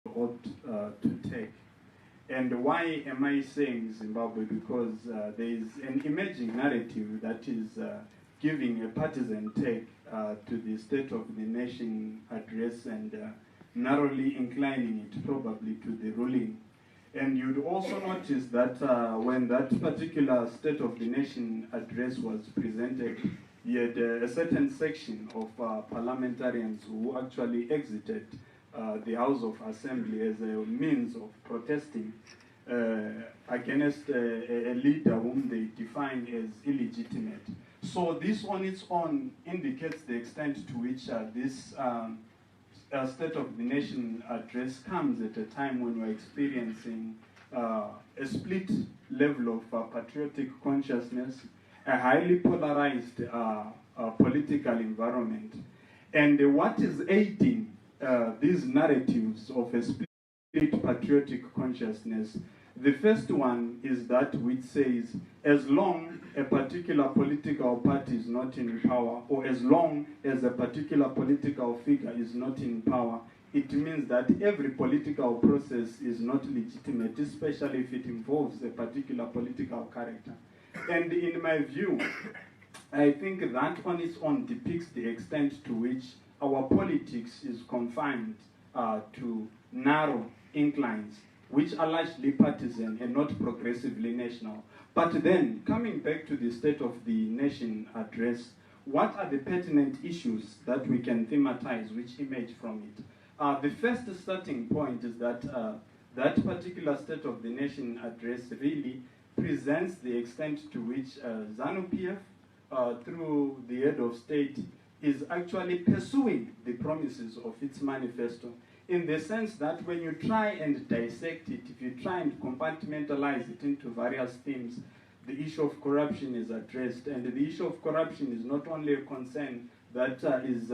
ought to take. And why am I saying Zimbabwe? Because there is an emerging narrative that is giving a partisan take to the State of the Nation address and narrowly inclining it probably to the ruling. And you'd also notice that when that particular State of the Nation address was presented, you had a certain section of parliamentarians who actually exited the House of Assembly as a means of protesting against a leader whom they define as illegitimate. So this on its own indicates the extent to which this State of the Nation address comes at a time when we're experiencing a split level of patriotic consciousness, a highly polarized political environment. And what is aiding these narratives of a split patriotic consciousness? The first one is that which says, as long a particular political party is not in power, or as long as a particular political figure is not in power, it means that every political process is not legitimate, especially if it involves a particular political character. And in my view, I think that on its own depicts the extent to which our politics is confined to narrow inclines, which are largely partisan and not progressively national. But then, coming back to the State of the Nation address, what are the pertinent issues that we can thematize which emerge from it? The first starting point is that that particular State of the Nation address really presents the extent to which ZANU-PF, through the head of state, is actually pursuing the promises of its manifesto, in the sense that when you try and dissect it, if you try and compartmentalize it into various themes, the issue of corruption is addressed. And the issue of corruption is not only a concern that is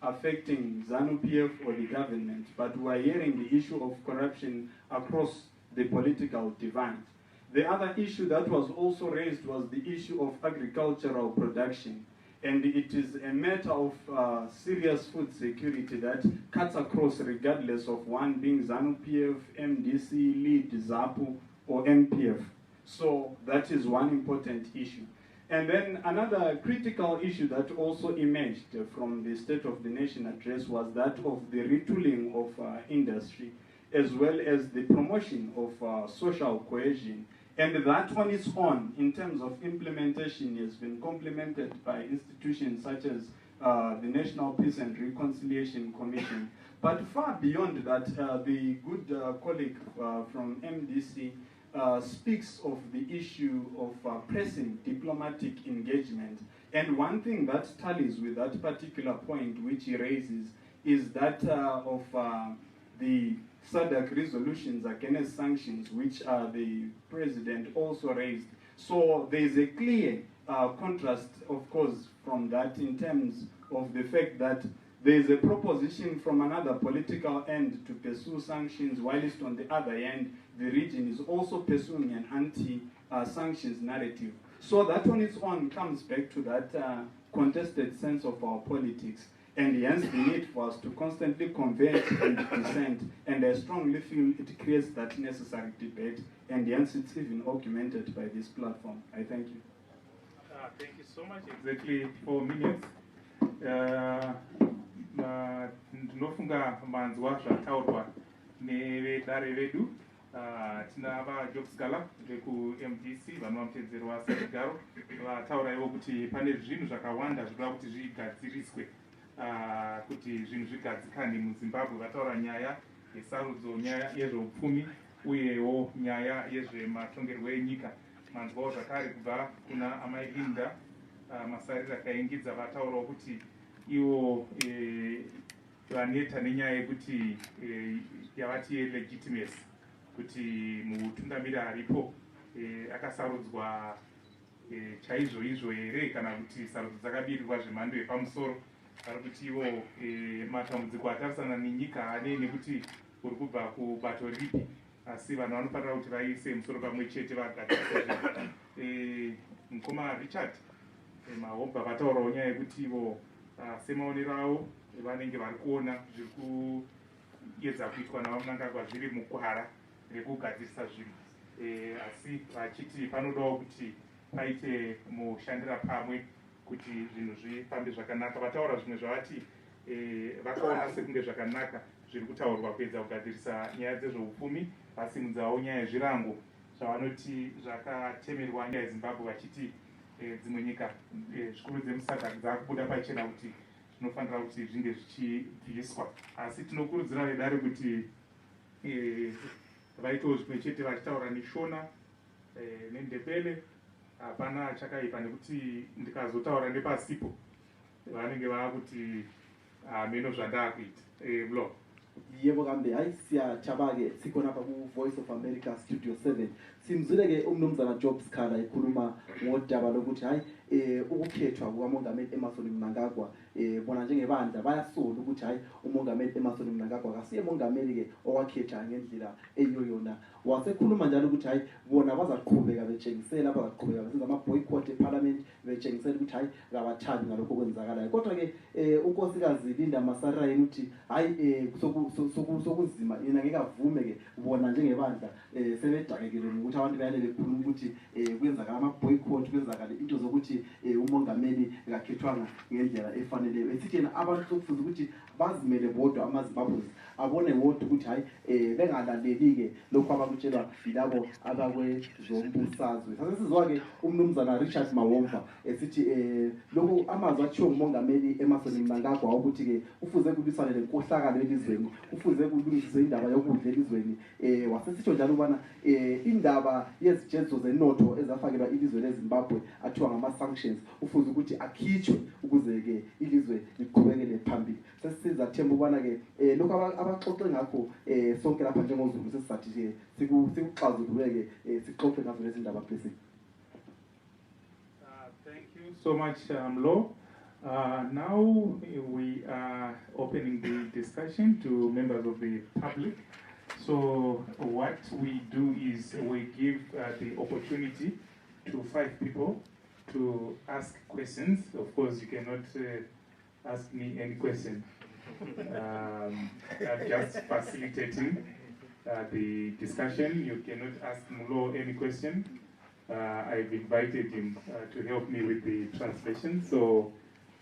affecting ZANU-PF or the government, but we're hearing the issue of corruption across the political divide. The other issue that was also raised was the issue of agricultural production. And it is a matter of serious food security that cuts across regardless of one being ZANU-PF, MDC, LEAD, ZAPU, or NPF. So that is one important issue. And then another critical issue that also emerged from the State of the Nation address was that of the retooling of industry, as well as the promotion of social cohesion. And that on its own, in terms of implementation, has been complemented by institutions such as the National Peace and Reconciliation Commission. But far beyond that, the good colleague from MDC speaks of the issue of pressing diplomatic engagement. And one thing that tallies with that particular point which he raises is that of the SADC resolutions against sanctions, which the president also raised. So there is a clear contrast, of course, from that in terms of the fact that there is a proposition from another political end to pursue sanctions, whilst on the other end, the region is also pursuing an anti-sanctions narrative. So that on its own comes back to that contested sense of our politics. And hence the need for us to constantly converge and dissent. And I strongly feel it creates that necessary debate, and hence it's even augmented by this platform. I thank you. Thank you so much. Exactly 4 minutes. Ndinofunga manzwa zvataurwa nevedare vedu. Tina vaJobskala veku-MDC vanova mutedzero waSadigaro vatauraiwo kuti pane zvinhu zvakawanda zvinoda kuti zvigadziriswe kuti zvinhu zvigadzikane muZimbabwe. Vataura nyaya yesarudzo, nyaya yezveupfumi, uyewo nyaya yezvematongerwo enyika. Manzwawo zvakare kubva kuna amai Linda Masarira kaingidza vataurawo kuti ivo vaneta nenyaya yekuti yavati legitimacy, kuti mutungamiri aripo akasarudzwa chaizvo izvo here kana kuti sarudzo dzakabirirwa zvemhando yepamusoro. Vari kuti ivo matambudziko atarisana nenyika haanei nekuti uri kubva kubato ripi, asi vanhu vanofanira kuti vaise musoro pamwe chete vagadzirisa. Mukoma Richard Mahomba vataurawo nyaya yekuti ivo semaonero avo vanenge vari kuona zviri zvinoedza kuitwa navaMnangagwa zviri mukwara rekugadzirisa zvinhu, asi vachiti panodawo kuti paite mushandira pamwe kuti zvinhu zvifambe zvakanaka. Vataura zvimwe zvavati vakaona sekunge zvakanaka zviri kutaurwa kuedza kugadzirisa nyaya dzezveupfumi, vasimudzawo nyaya yezvirango zvavanoti zvakatemerwa nyaya yeZimbabwe, vachiti dzimwe nyika zvikuru dzemusadhak dzakubuda pachena kuti zvinofanira kuti zvinge zvichibviswa. Asi tinokurudzira vedare kuti vaitewo zvimwe chete vachitaura neshona nendebele. Hapana chakaipa nekuti ndikazotaura nepasipo vanenge vakuti meno zvandakuita blo. Yebo kambe hayi siyathabake sikhona apha ku-Voice of America Studio 7 simzuleke umnumzana Job Sikhala ekhuluma ngodaba lokuthi hayi ukukhethwa kukamongameli Emmerson Mnangagwa bona njengebandla bayasola ukuthi hayi umongameli Emmerson Mnangagwa akasiye mongameli-ke owakhetha ngendlela eyiyo yona. Wasekhuluma njalo ukuthi hayi bona bazaqhubeka betshengisela, bazaqhubeka besenza ama-boycott eParliament betshengisela ukuthi hayi kabathandi ngalokho okwenzakalayo. Kodwa-ke unkosikazi Linda Masarira yena uthi hayi sokunzima yena ngeke avume-ke bona njengebandla sebedakekile ngokuthi abantu bayalele bekhuluma ukuthi kwenzakala ama-boycott, kwenzakale into zokuthi umongameli akakhethwanga ngendlela efaneleyo. Esithi yena abantu sokufuza ukuthi bazimele bodwa amaZimbabweans abone wodwa ukuthi hayi bengalaleli-ke lokhu abakutshelwa yilabo abakwezombusazwe. Sase sizwa-ke umnumzana Richard Mawomva esithi lokhu amazwi athiwo ngumongameli Emmerson Mnangagwa ukuthi-ke kufuze kulwisane lenkohlakalo elizweni, kufuze kulungiswe indaba yokudla elizweni. Wasesitsho njalo ukubana indaba yezijezo zenotho ezafakelwa ilizwe leZimbabwe athiwa ngama-sanctions ufuze ukuthi akhitshwe ukuze-ke ilizwe liqhubekele phambili. Sesizathemba ukubana-ke lokhu abaxoxe ngakho sonke lapha njengoZulu sesizathi-ke sikuxazulule-ke sixoxe ngazo lezi ndaba please. Thank you so much, Mlo. Now we are opening the discussion to members of the public. So what we do is we give the opportunity to 5 people to ask questions. Of course, you cannot ask me any question. I'm just facilitating the discussion. You cannot ask Mlo any question. I've invited him to help me with the translation. So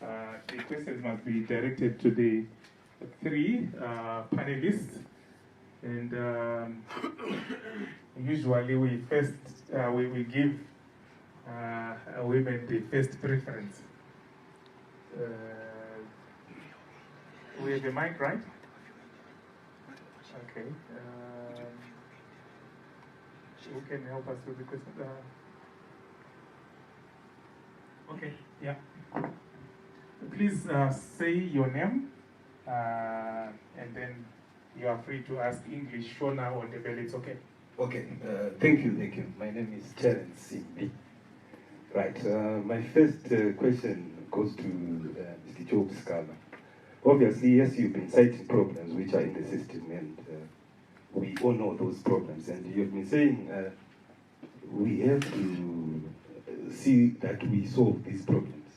the questions must be directed to the 3 panelists. And usually we first we give women the first preference. We have a mic, right? Okay. Who can help us with the question? Okay, yeah. Please say your name, and then you are free to ask English, Shona, or Ndebele. It's okay. Okay, thank you. My name is Terence Simbi. Right, my first question goes to Mr. Job Sikhala. Obviously, yes, you've been citing problems which are in the system, and we all know those problems. And you've been saying we have to see that we solve these problems.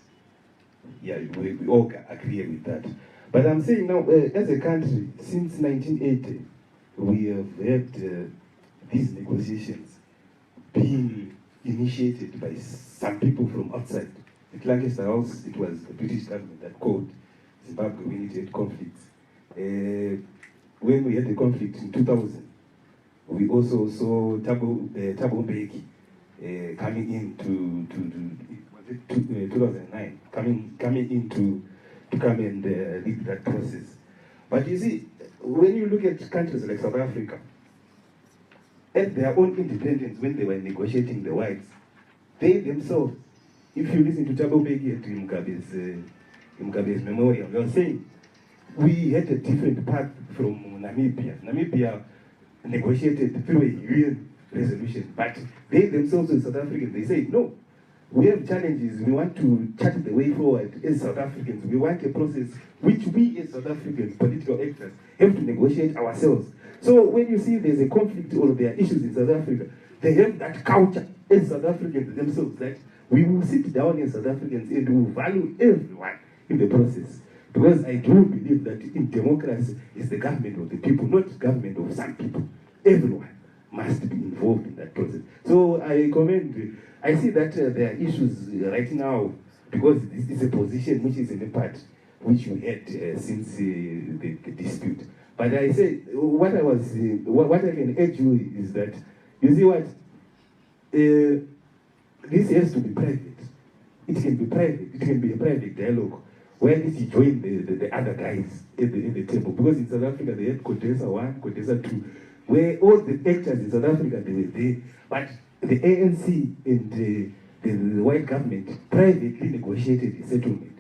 Yeah, we all agree with that. But I'm saying now, as a country, since 1980, we have had these negotiations being initiated by some people from outside. At Lancaster House, it was the British government that called Zimbabwe when it had conflicts. When we had the conflict in 2000, we also saw Thabo Mbeki coming in to 2009, coming in to come and lead that process. But you see, when you look at countries like South Africa, at their own independence, when they were negotiating the whites, they themselves, if you listen to Thabo Mbeki at Mugabe's memorial, they were saying, we had a different path from Namibia. Namibia negotiated through a UN resolution, but they themselves in South Africa, they say, no, we have challenges. We want to chart the way forward as South Africans. We want a process which we as South African political actors have to negotiate ourselves. So when you see there's a conflict or there are issues in South Africa, they have that culture as South Africans themselves that we will sit down as South Africans and we will value everyone in the process. Because I do believe that in democracy, it's the government of the people, not government of some people. Everyone must be involved in that process. So I commend, I see that there are issues right now, because this is a position which is in the part which you had since the dispute. But I say, what I can urge you is that, you see what, this has to be private. It can be private. It can be a private dialogue where you join the other guys in the table. Because in South Africa, they had Contessa 1, Contessa 2, where all the actors in South Africa, they were there. But the ANC and the white government privately negotiated a settlement.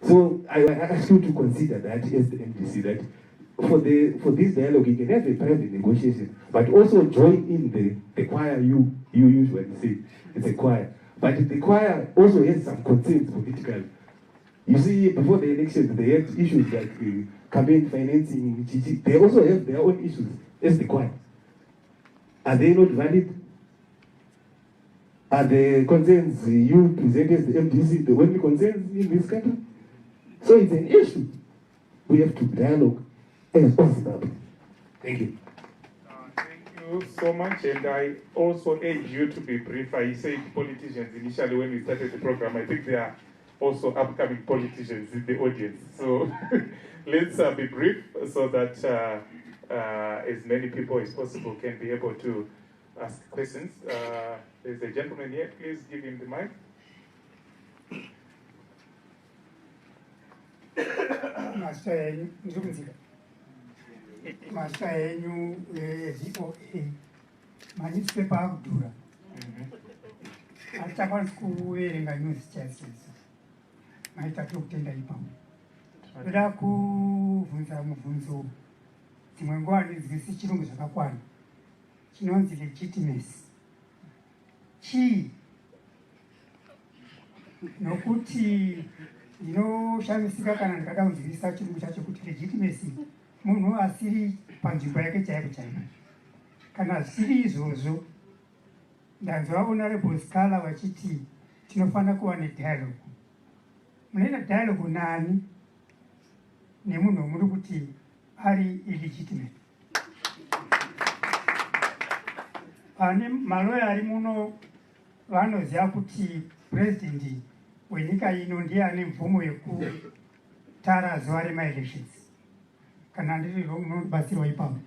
So I ask you to consider that as the MDC, that for this dialogue, you can have a private negotiation, but also join in the choir you usually say. It's a choir. But the choir also has some concerns political. You see, before the elections, they had issues like campaign financing, they also have their own issues as the choir. Are they not valid? Are the concerns you present as the MDC the only concerns in this country? So it's an issue. We have to dialogue as possible. Thank you. Thank you so much, and I also urge you to be brief. I said politicians initially when we started the program. I think there are also upcoming politicians in the audience. So let's be brief so that as many people as possible can be able to ask questions. There's a gentleman here. Please give him the mic. Master yenyu VOA manisipepa akudhura atakwanisi kuverenga news chasisa maita tokutenda ipapo toda kuvhunza mubvunzo dzimwe nguva handinzwisi chirungu zvakakwana chinonzi legitimacy chii nokuti ndinoshamisika kana ndikada kunzwisa chirungu chacho kuti legitimacy munhu asiri panzvimbo yake chaipo chaipo. Kana zviri izvozvo ndanzwa honorable Sikhala vachiti tinofanira kuva nedialogue. Munoita dialogue nani nemunhu muri kuti ari illegitimate? Pane maloya ari muno vanoziva kuti president wenyika ino ndiye ane mvumo yekutara zuva remaelections. Kana ndiri munobatsirwa ipapo.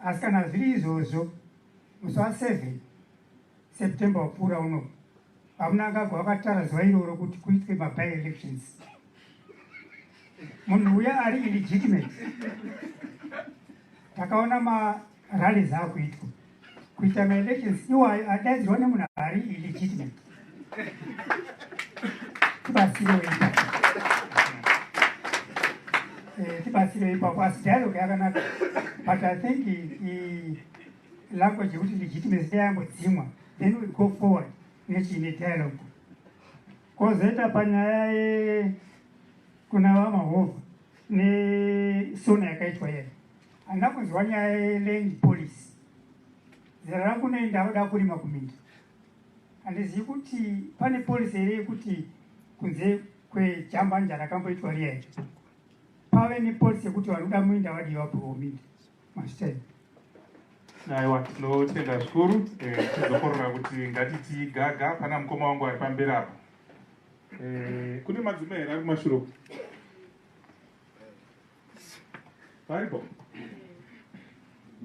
Asi kana zviri izvozvo musi wa7 September wapfuura uno Mnangagwa vakatara zuva iroro kuti kuitwe maby elections. Munhu uya ari illegitimate. Takaona marallies akuitwa kuita maelections iwayo adaidzirwa nemunhu ari illegitimate. Tibatsirwe ipapo. Tibatsirwe ipapo. Asi dialogue yakanaka. But I think language yekuti legitimacy yambodzimwa, then we go forward nechine dialogue. Kozoita panyaya kuna vamahovha nesona yakaitwa yeye. Handina kunzwa nyaya yeland policy. Zera rangu ndinoda kurima kuminda. Handizivi kuti pane policy here yekuti kunze kwejambanja rakamboitwa riya iri pave nepolicy yekuti vanoda muinda vadiwa kuminda masiteni. Aiwa, tinotenda zvikuru. Tizokorora kuti ngatiti gaga pana mukoma wangu ari pamberi apo. Kune madzimai here ari kumashure. Varipo.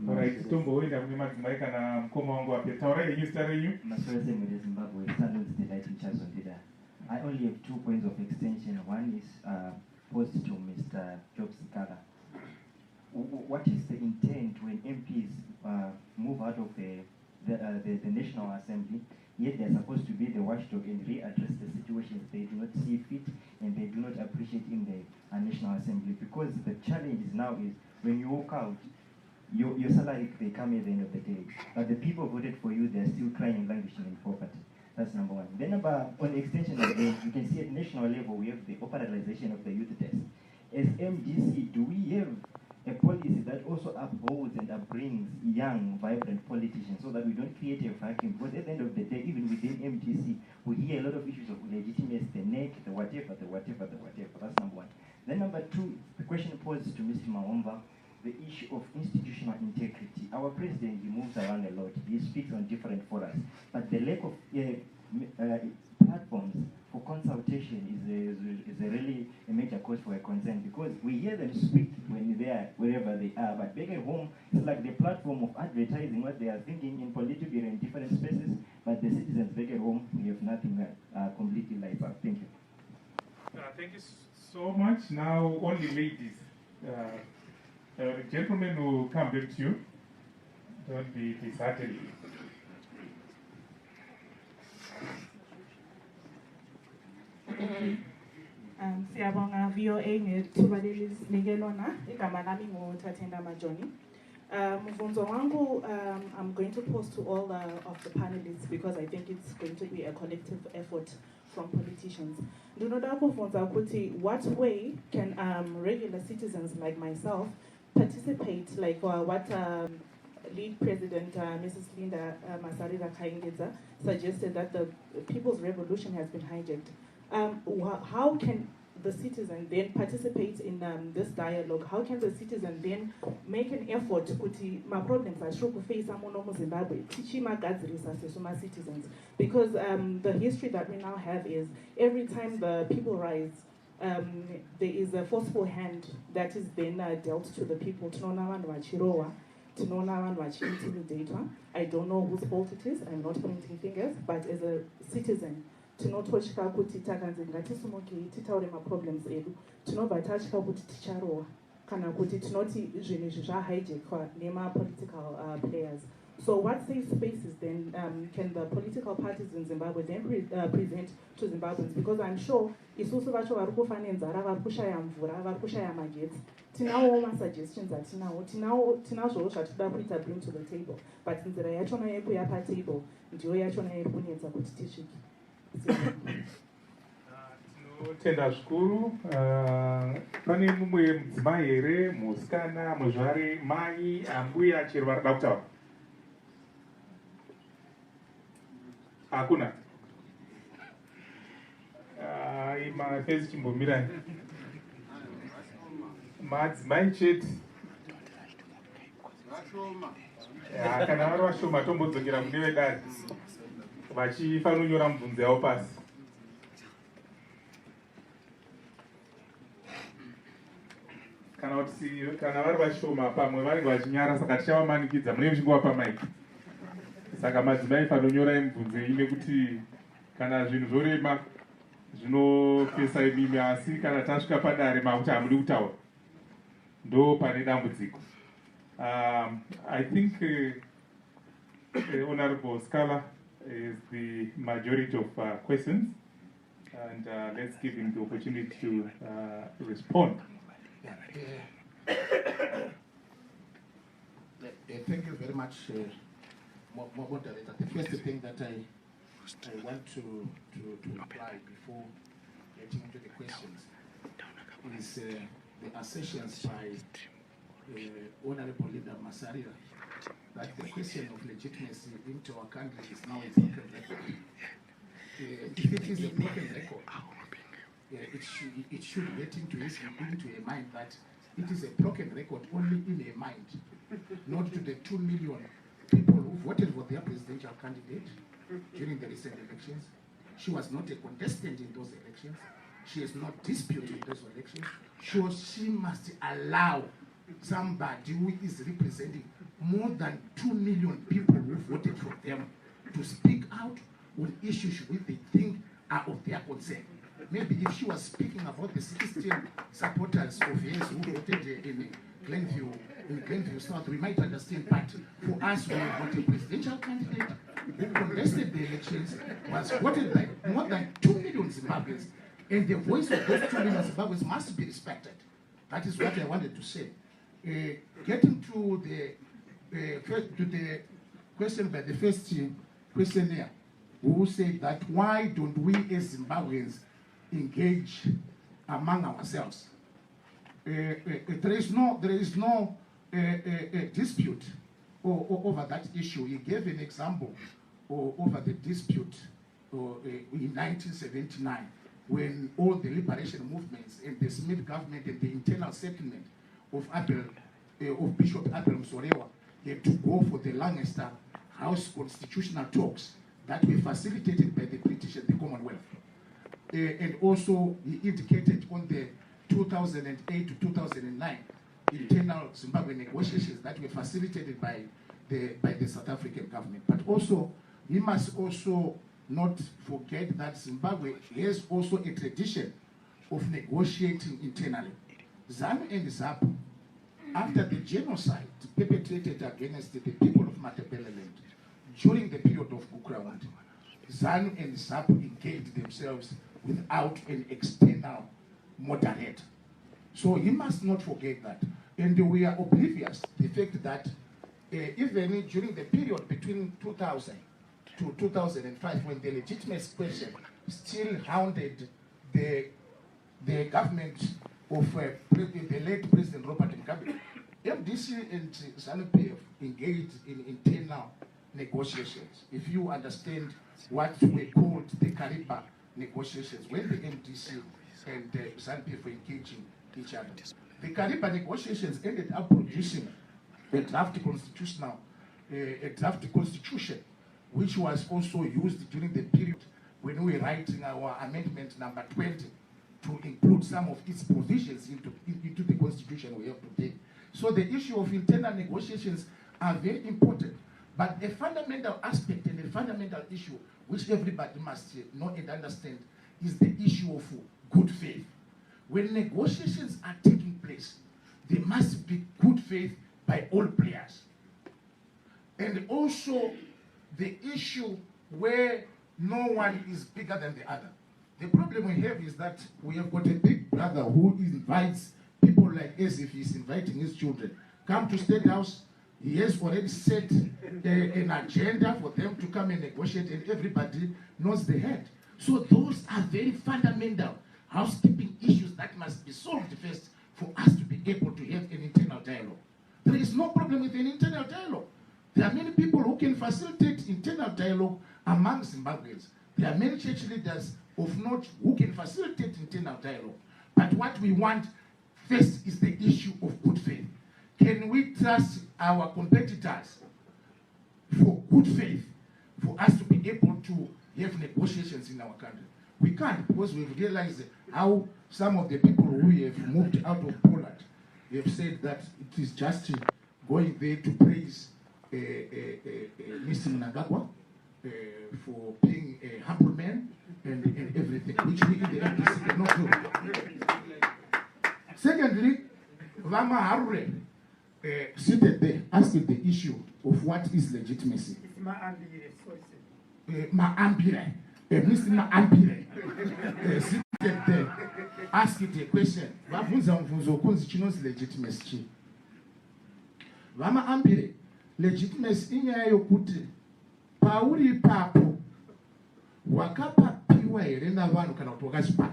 Alright, tomboenda kune madzimai kana mukoma wangu apo. Taurai henyu zita renyu. Masarira Zimbabwe, Standards Delight in Charles Ondida. I only have 2 points of extension. One is posed to Mr. Job Sikhala. What is the intent when MPs move out of the National Assembly, yet they're supposed to be the watchdog and readdress the situations they do not see fit and they do not appreciate in the National Assembly? Because the challenge now is when you walk out, your salary, they come at the end of the day. But the people voted for you, they're still crying and languishing in poverty. That's number one. Then on the extension of the, you can see at national level, we have the operationalization of the youth test. As MDC, do we have a policy that also upholds and upbrings young, vibrant politicians so that we don't create a vacuum? Because at the end of the day, even within MDC, we hear a lot of issues of legitimacy, the neck, the whatever. That's number one. Then number two, the question posed to Mr. Mawomba, the issue of institutional integrity. Our president, he moves around a lot. He speaks on different forums. But the lack of platforms for consultation is a really a major cause for a concern, because we hear them speak when they are wherever they are. But back at home, it's like the platform of advertising what they are thinking in political and different spaces. But the citizens back at home, we have nothing completely like that. Thank you. Thank you so much. Now, only ladies. Gentlemen will come back to you. Don't be disheartened. Siyabonga VOA ngethuba lelisinike lona. Igama lami nguThathenda Majoni. Mvunzo wangu, I'm going to pose to all of the panelists because I think it's going to be a collective effort from politicians. Ndinoda kuvunza ukuthi what way can regular citizens like myself participate, like what lead president Mrs. Linda Masarira suggested, that the people's revolution has been hijacked. How can the citizen then participate in this dialogue? How can the citizen then make an effort to my problems I should face Zimbabwe, teaching my citizens? Because the history that we now have is every time the people rise, there is a forceful hand that is then dealt to the people. I don't know whose fault it is. I'm not pointing fingers, but as a citizen, tinototyka kuti takanzi ngatisumukei titaure maproblems edu, tinobva tatya kuti ticharohwa kana kuti tinoti zvinhu izvi zvahijackwa nema-political players. So what safe spaces then can the political parties in Zimbabwe then present to Zimbabweans? Because I'm sure isusu vacho vari kufa nenzara, vari kushaya mvura, vari kushaya magetsi. Tinawo ma-suggestions atinawo, tinazvowo zvatinoda kuita bring to the table. But nzira yachona yekuya patable ndiyo yachona iri kunetsa kuti tisvike. Tinotenda zvikuru. Pane mumwe mudzimai here, musikana, muzvari, mai, ambuya chero varida kutaura? Hakuna. Mafezi chimbomirai. Madzimai chete. Kana vari vashoma tombodzokera kune vedare vachifanonyora mubvunzo yavo pasi. Kana vari vashoma pamwe vanenge vachinyara, saka tichavamanikidza munenge muchingova pamaiki. Saka madzimai fanonyorai mubvunzo iyi nekuti kana zvinhu zvorema zvinopesa imimi, asi kana tasvika padare makuti hamudi kutaura ndo pane dambudziko. I think Honorable Sikhala is the majority of questions, and let's give him the opportunity to respond. Thank you very much, moderator. The first thing that I want to reply before getting into the questions is the assertions by Honorable Linda Masarira that the question of legitimacy into our country is now a broken record. If it is a broken record, it should get into a mind that it is a broken record only in a mind, not to the 2 million people who voted for their presidential candidate during the recent elections. She was not a contestant in those elections. She is not disputing those elections. So she must allow somebody who is representing more than 2 million people who voted for them to speak out on issues which they think are of their concern. Maybe if she was speaking about the 16 supporters of hers who voted in Glenview South, we might understand. But for us, we have got a presidential candidate who contested the elections, was voted by more than 2 million Zimbabweans, and the voice of those 2 million Zimbabweans must be respected. That is what I wanted to say. Getting to the question by the first questionnaire, who said that why don't we as Zimbabweans engage among ourselves? There is no dispute over that issue. He gave an example over the dispute in 1979 when all the liberation movements and the Smith government and the internal settlement of Bishop Abel Msorewa had to go for the longest House constitutional talks that were facilitated by the British and the Commonwealth. And also he indicated on the 2008 to 2009 internal Zimbabwe negotiations that were facilitated by the South African government. But also, we must also not forget that Zimbabwe has also a tradition of negotiating internally. ZANU and ZAPU, after the genocide perpetrated against the people of Matabeleland during the period of Bukraund, ZANU and ZAPU engaged themselves without an external moderator. So you must not forget that. And we are oblivious to the fact that even during the period between 2000 to 2005, when the legitimacy question still hounded the government of the late President Robert Mugabe, MDC and ZANU-PF engaged in internal negotiations. If you understand what we called the Kariba negotiations, when the MDC and the ZANU-PF were engaging each other, the Kariba negotiations ended up producing a draft constitution, which was also used during the period when we were writing our amendment number 20 to include some of its provisions into the constitution we have today. So the issue of internal negotiations are very important, but a fundamental aspect and a fundamental issue which everybody must know and understand is the issue of good faith. When negotiations are taking place, there must be good faith by all players. And also the issue where no one is bigger than the other. The problem we have is that we have got a big brother who invites people like as if he's inviting his children. Come to State House, he has already set an agenda for them to come and negotiate, and everybody knows the head. So those are very fundamental housekeeping issues that must be solved first for us to be able to have an internal dialogue. There is no problem with an internal dialogue. There are many people who can facilitate internal dialogue among Zimbabweans. There are many church leaders of note who can facilitate internal dialogue. But what we want first is the issue of good faith. Can we trust our competitors for good faith for us to be able to have negotiations in our country? We can't, because we've realized how some of the people who have moved out of Poland have said that it is just going there to praise Mr. Mnangagwa for being a humble man and everything, which we in the MDC cannot do. Secondly, Vama Harure seated there, asked the issue of what is legitimacy. Ma'ambire, Mr. Ma'ambire, seated there, asked the question, Vavunza mvunzo kunzi chinozi legitimacy. Vama Ambire, legitimacy inyaya yokuti pauri papo wakapapiwa here navanhu kana kuti wakazvipa.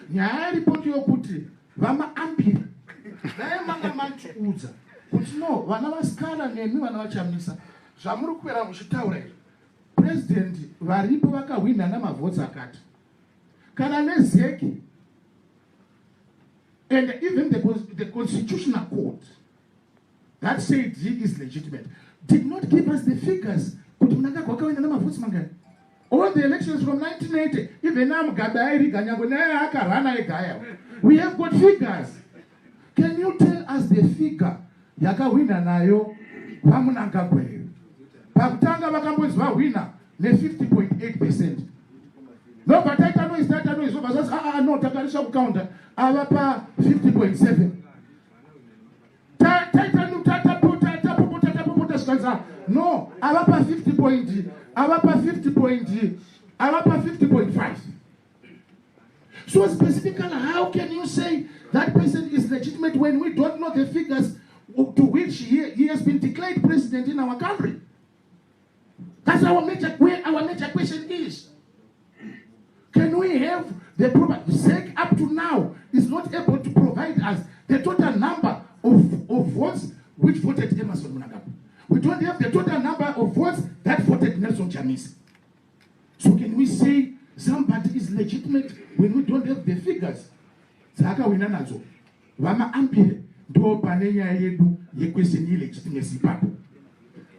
Nyaya ripoti yokuti vamaambira dai manga mandiudza kuti no vana vasikhala nemi vana vachamisa zvamuri kukwera muchitaura izvi. President varipo vakahwina namavhotsi akati kana nezeki, and even the constitutional court that said he is legitimate did not give us the figures. All the elections from 1980, even we have got figures. Can you tell us the figure? Yakawina nayo Mnangagwa. Pakutanga vakambozwa winner ne 50.8%. No, but Taitano is over. No, Takarisha counter. Avapa 50.7. No, Avapa 50.5. So specifically, how can you say that person is legitimate when we don't know the figures to which he has been declared president in our country? That's where our major question is. Can we have the proper SEC up to now is not able to provide us the total number of votes which voted Emerson Mnangagwa. We don't have the total number of votes that voted Nelson Chamisa. So can we say somebody is legitimate when we don't have the figures. Saka wina nazo. Wama ambire ndo paneya yedu ye question illegitimacy papo.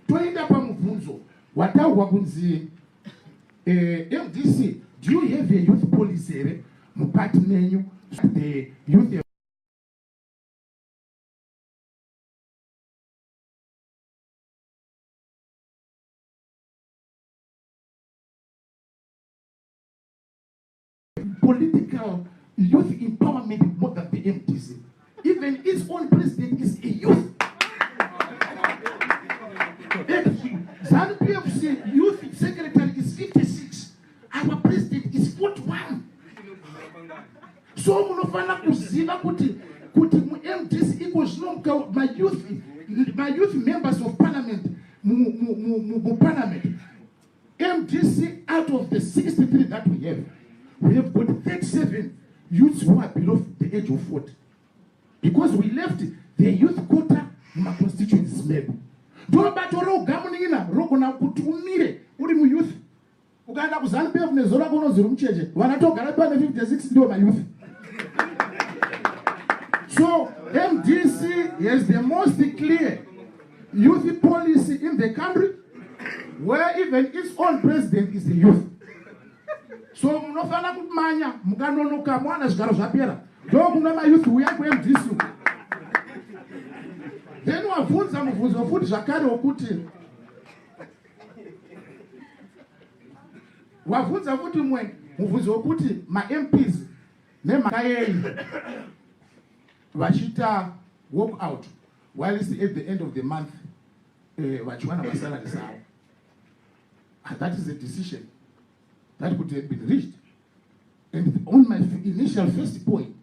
Toenda pa mvunzo watau wakunzi MDC, do you have a youth policy mupati menyu the youth political youth empowerment more than the MDC. Even its own president is a youth. ZANU PFC youth secretary is 56. Our president is 41. So munofana kuziva kuti mu MDC equals no my youth members of parliament mu parliament. MDC out of the 63 that we have got 37 youths who are below the age of 40. Because we left the youth quota in my constituencies maybe. Don't batoro gamunina rogona kutumire uri mu youth. Uganda ku ZANU PF nezora kono ziri mcheche. Vanatogara pa 56 ndio my youth. So MDC is the most clear youth policy in the country, where even its own president is the youth. So munofana kumanya mukanonoka mwana zvigaro zvapera. Ndo kuna mayouth uya ku MDC. Then wavunza muvunzo futi zvakare wokuti wavunza futi muvunzo wokuti ma MPs nemakayeni vachita walk out while it's at the end of the month vachiwana masalary avo. That is a decision that could have been reached. And on my initial first point,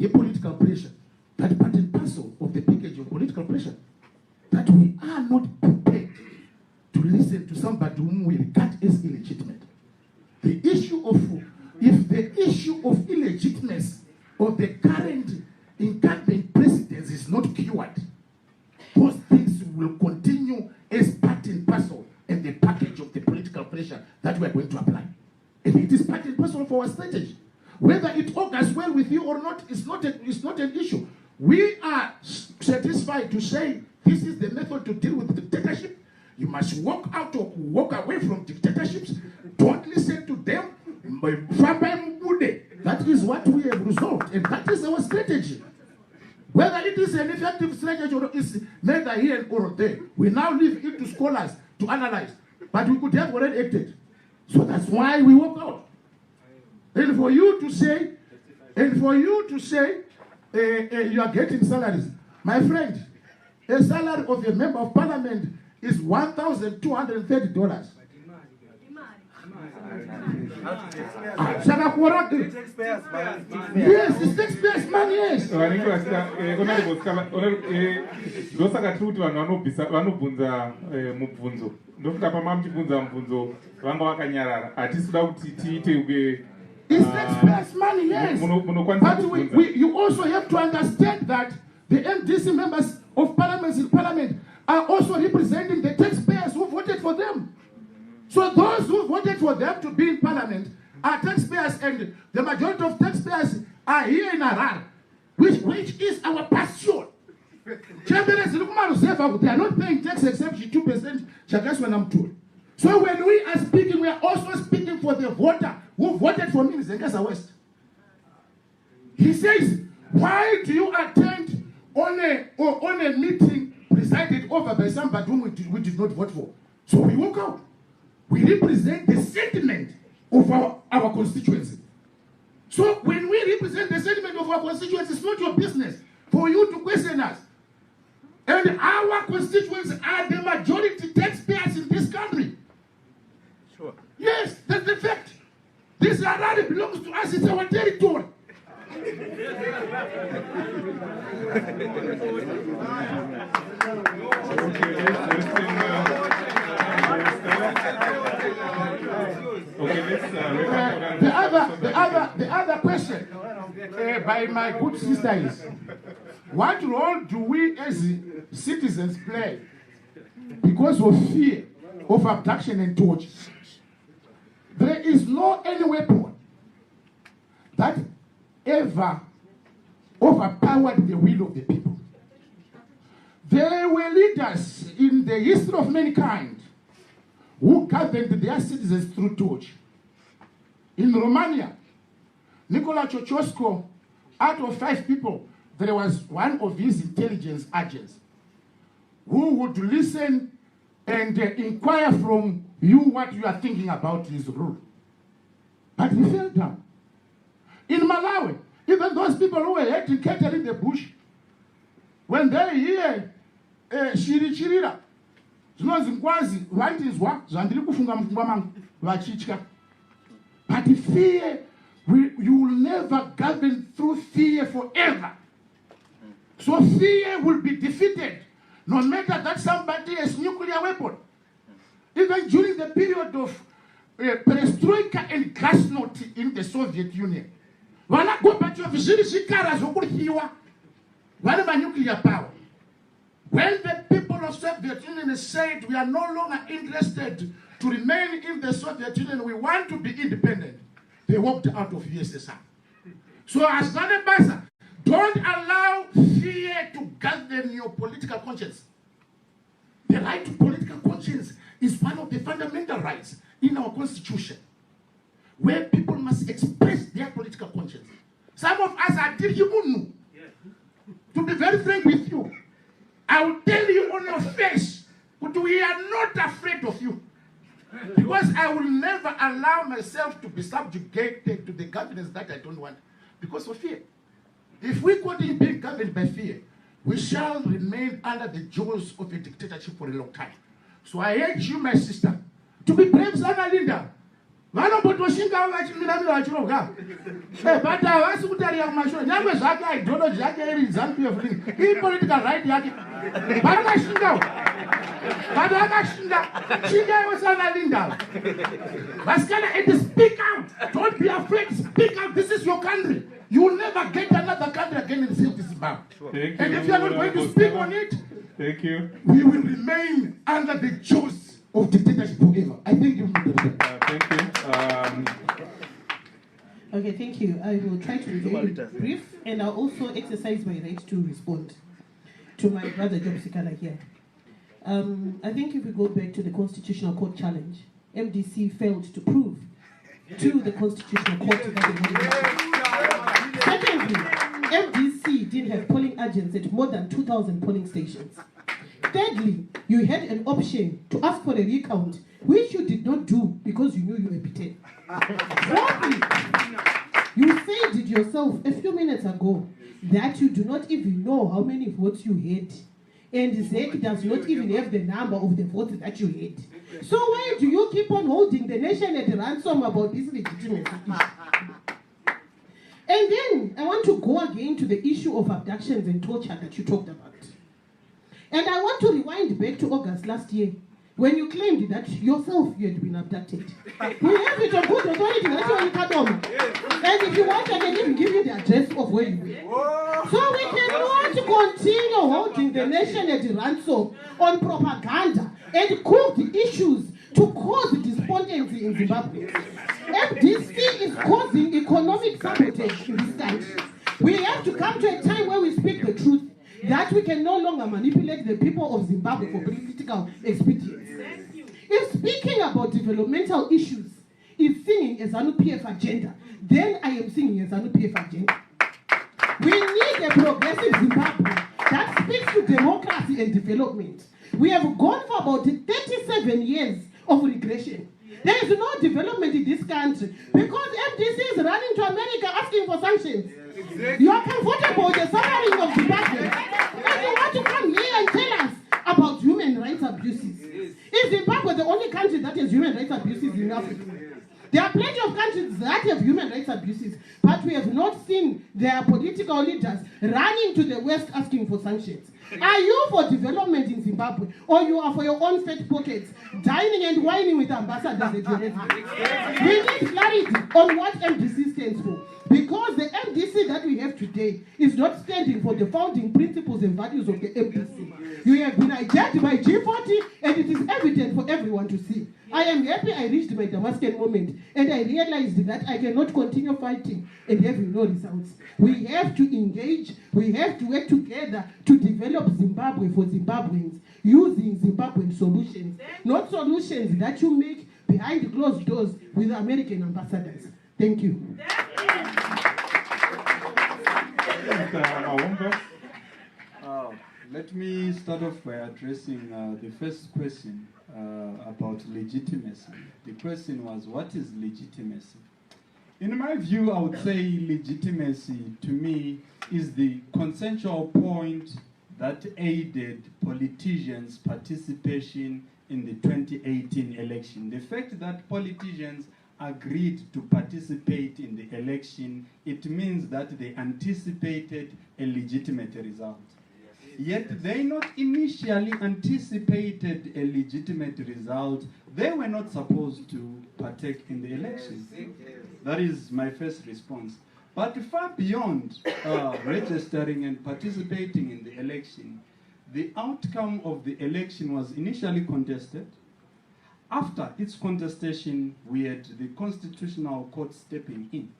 a political pressure, that part and parcel of the package of political pressure, that we are not prepared to listen to somebody whom we regard as illegitimate. The issue of, if the issue of illegitimacy of the current incumbent presidents is not cured, those things will continue as part and parcel in the package of the political pressure that we are going to apply. And it is part and parcel of our strategy. Whether it augurs well with you or not, it's not an issue. We are satisfied to say this is the method to deal with dictatorship. You must walk out or walk away from dictatorships. Don't listen to them. That is what we have resolved, and that is our strategy. Whether it is an effective strategy or is neither here or there, we now leave it to scholars to analyze. But we could have already acted. So that's why we walk out. And for you to say, you are getting salaries. My friend, a salary of a member of parliament is $1,230. Yes, it's taxpayers' money, yes. Ndosaka tiri kuti vanhu vanobvunza mubvunzo ndofuta pamamchibvunza mubvunzo vanga vakanyarara hatisida kuti tiite it's taxpayers' money, yes. But you also have to understand that the MDC members of parliament in parliament are also representing the taxpayers who voted for them. So those who voted for them to be in parliament are taxpayers, and the majority of taxpayers are here in Harar, which is our passion. They are not paying tax except 2%. So when we are speaking, we are also speaking for the voter who voted for me in Zengasa West. He says, why do you attend on a meeting presided over by somebody whom we did not vote for? So we walk out. We represent the sentiment of our constituency. So when we represent the sentiment of our constituency, it's not your business for you to question us. And our constituents are the majority taxpayers in this country. Sure. Yes, that's the fact. This Harare belongs to us, it's our territory. The other question by my good sister is, what role do we as citizens play because of fear of abduction and torture? There is no any weapon that ever overpowered the will of the people. There were leaders in the history of mankind who governed their citizens through torture. In Romania, Nicolae Ceausescu, out of 5 people, there was one of his intelligence agents who would listen and inquire from you what you are thinking about his rule. But he fell down. In Malawi, even those people who were heading cattle in the bush, when they hear Shirichirira, but fear, you will never govern through fear forever. So fear will be defeated, no matter that somebody has nuclear weapon. Even during the period of perestroika and glasnost in the Soviet Union, one of nuclear power. When the people of Soviet Union said we are no longer interested to remain in the Soviet Union, we want to be independent, they walked out of USSR. So as Zanebasa, don't allow fear to govern your political conscience. The right to political conscience is one of the fundamental rights in our constitution, where people must express their political conscience. Some of us are dirhimunu. To be very frank with you, I will tell you on your face, but we are not afraid of you. Because I will never allow myself to be subjugated to the governance that I don't want because of fear. If we continue being governed by fear, we shall remain under the jaws of a dictatorship for a long time. So I urge you, my sister, to be brave, Sana Linda. But I was to tell you, my son, never Zaka, ideology, Zaka, example of thing. Political right, but and speak out. Don't be afraid. Speak out. This is your country. You will never get another country again in the same Zimbabwe. And if you are not going to speak on it, we will remain under the jaws of dictatorship forever. I thank you. Thank you. Okay, thank you. I will try to be very brief, and I'll also exercise my right to respond to my brother Job Sikhala here. I think if we go back to the Constitutional Court challenge, MDC failed to prove to the Constitutional Court that they wanted. Secondly, MDC didn't have polling agents at more than 2,000 polling stations. Thirdly, you had an option to ask for a recount, which you did not do because you knew you were beaten. Fourthly, you said it yourself a few minutes ago that you do not even know how many votes you had. And ZEC does not even have the number of the votes that you had. So why do you keep on holding the nation at ransom about this legitimacy issue? And then I want to go again to the issue of abductions and torture that you talked about. And I want to rewind back to August last year, when you claimed that yourself you had been abducted. We have it on good authority, and if you want, I can even give you the address of where you were. So we cannot continue holding the nation at ransom on propaganda and cooked issues to cause despondency in Zimbabwe. MDC is causing economic sabotage in this country. We have to come to a time where we speak the truth, that we can no longer manipulate the people of Zimbabwe for political expedience. If speaking about developmental issues is singing a ZANU-PF agenda, then I am singing a ZANU-PF agenda. We need a progressive Zimbabwe that speaks to democracy and development. We have gone for about 37 years of regression. There is no development in this country because MDC is running to America asking for sanctions. You are comfortable with the suffering of Zimbabwe, and you want to come here and tell us about human rights abuses. Is Zimbabwe the only country that has human rights abuses in Africa? There are plenty of countries that have human rights abuses, but we have not seen their political leaders running to the West asking for sanctions. Are you for development in Zimbabwe, or you are for your own fat pockets, dining and whining with ambassadors at your residence? We need clarity on what MDC stands for, because the MDC that we have today is not standing for the founding principles and values of the MDC. You have been hijacked by G40, and it is evident for everyone to see. I am happy I reached my Damascus moment and I realized that I cannot continue fighting and having no results. We have to engage, we have to work together to develop Zimbabwe for Zimbabweans, using Zimbabwean solutions, not solutions that you make behind closed doors with American ambassadors. Thank you. Let me start off by addressing the first question about legitimacy. The question was, what is legitimacy? In my view, I would say legitimacy, to me, is the consensual point that aided politicians' participation in the 2018 election. The fact that politicians agreed to participate in the election, it means that they anticipated a legitimate result. Yet they not initially anticipated a legitimate result. They were not supposed to partake in the election. That is my first response. But far beyond registering and participating in the election, the outcome of the election was initially contested. After its contestation, we had the Constitutional Court stepping in.